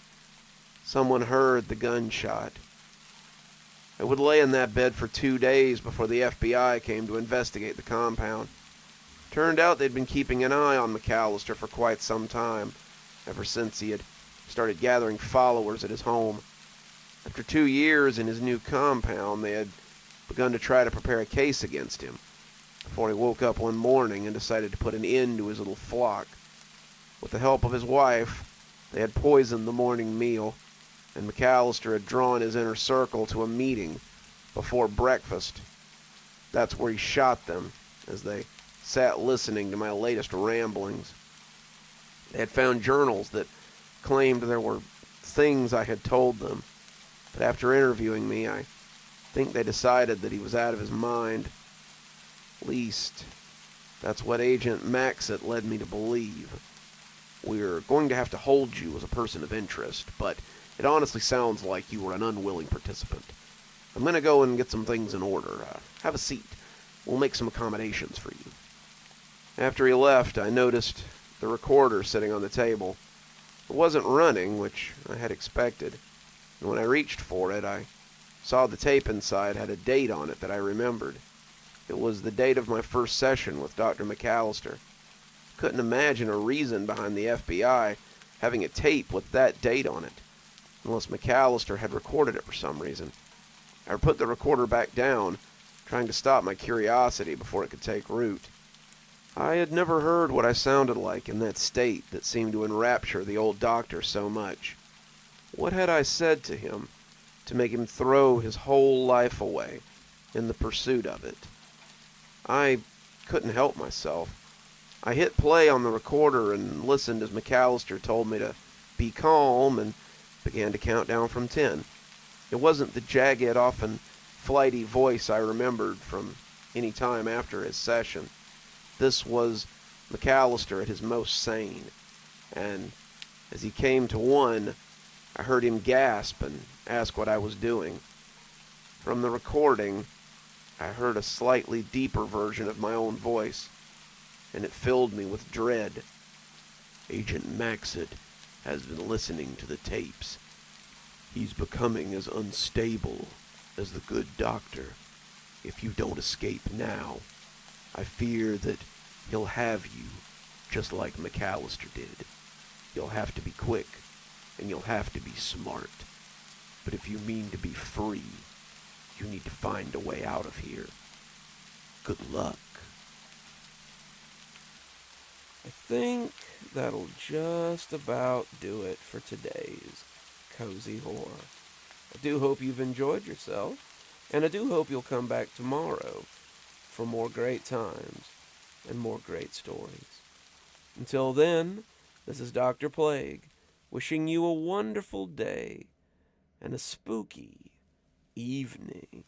someone heard the gunshot. I would lay in that bed for 2 days before the FBI came to investigate the compound. Turned out they'd been keeping an eye on McAllister for quite some time, ever since he had started gathering followers at his home. After 2 years in his new compound, they had begun to try to prepare a case against him, before he woke up one morning and decided to put an end to his little flock. With the help of his wife, they had poisoned the morning meal, and McAllister had drawn his inner circle to a meeting before breakfast. That's where he shot them, as they sat listening to my latest ramblings. They had found journals that claimed there were things I had told them, but after interviewing me, I think they decided that he was out of his mind. At least, that's what Agent Maxett led me to believe. We're going to have to hold you as a person of interest, but it honestly sounds like you were an unwilling participant. I'm going to go and get some things in order. Have a seat. We'll make some accommodations for you. After he left, I noticed the recorder sitting on the table. It wasn't running, which I had expected, and when I reached for it, I saw the tape inside had a date on it that I remembered. It was the date of my first session with Dr. McAllister. Couldn't imagine a reason behind the FBI having a tape with that date on it, unless McAllister had recorded it for some reason. I put the recorder back down, trying to stop my curiosity before it could take root. I had never heard what I sounded like in that state that seemed to enrapture the old doctor so much. What had I said to him to make him throw his whole life away in the pursuit of it? I couldn't help myself. I hit play on the recorder and listened as McAllister told me to be calm and began to count down from 10. It wasn't the jagged, often flighty voice I remembered from any time after his session. This was McAllister at his most sane, and as he came to 1, I heard him gasp and ask what I was doing. From the recording, I heard a slightly deeper version of my own voice, and it filled me with dread. Agent Maxid has been listening to the tapes. He's becoming as unstable as the good doctor. If you don't escape now, I fear that he'll have you just like McAllister did. You'll have to be quick, and you'll have to be smart. But if you mean to be free, you need to find a way out of here. Good luck. I think that'll just about do it for today's Cozy Horror. I do hope you've enjoyed yourself, and I do hope you'll come back tomorrow for more great times and more great stories. Until then, this is Dr. Plague, wishing you a wonderful day and a spooky evening.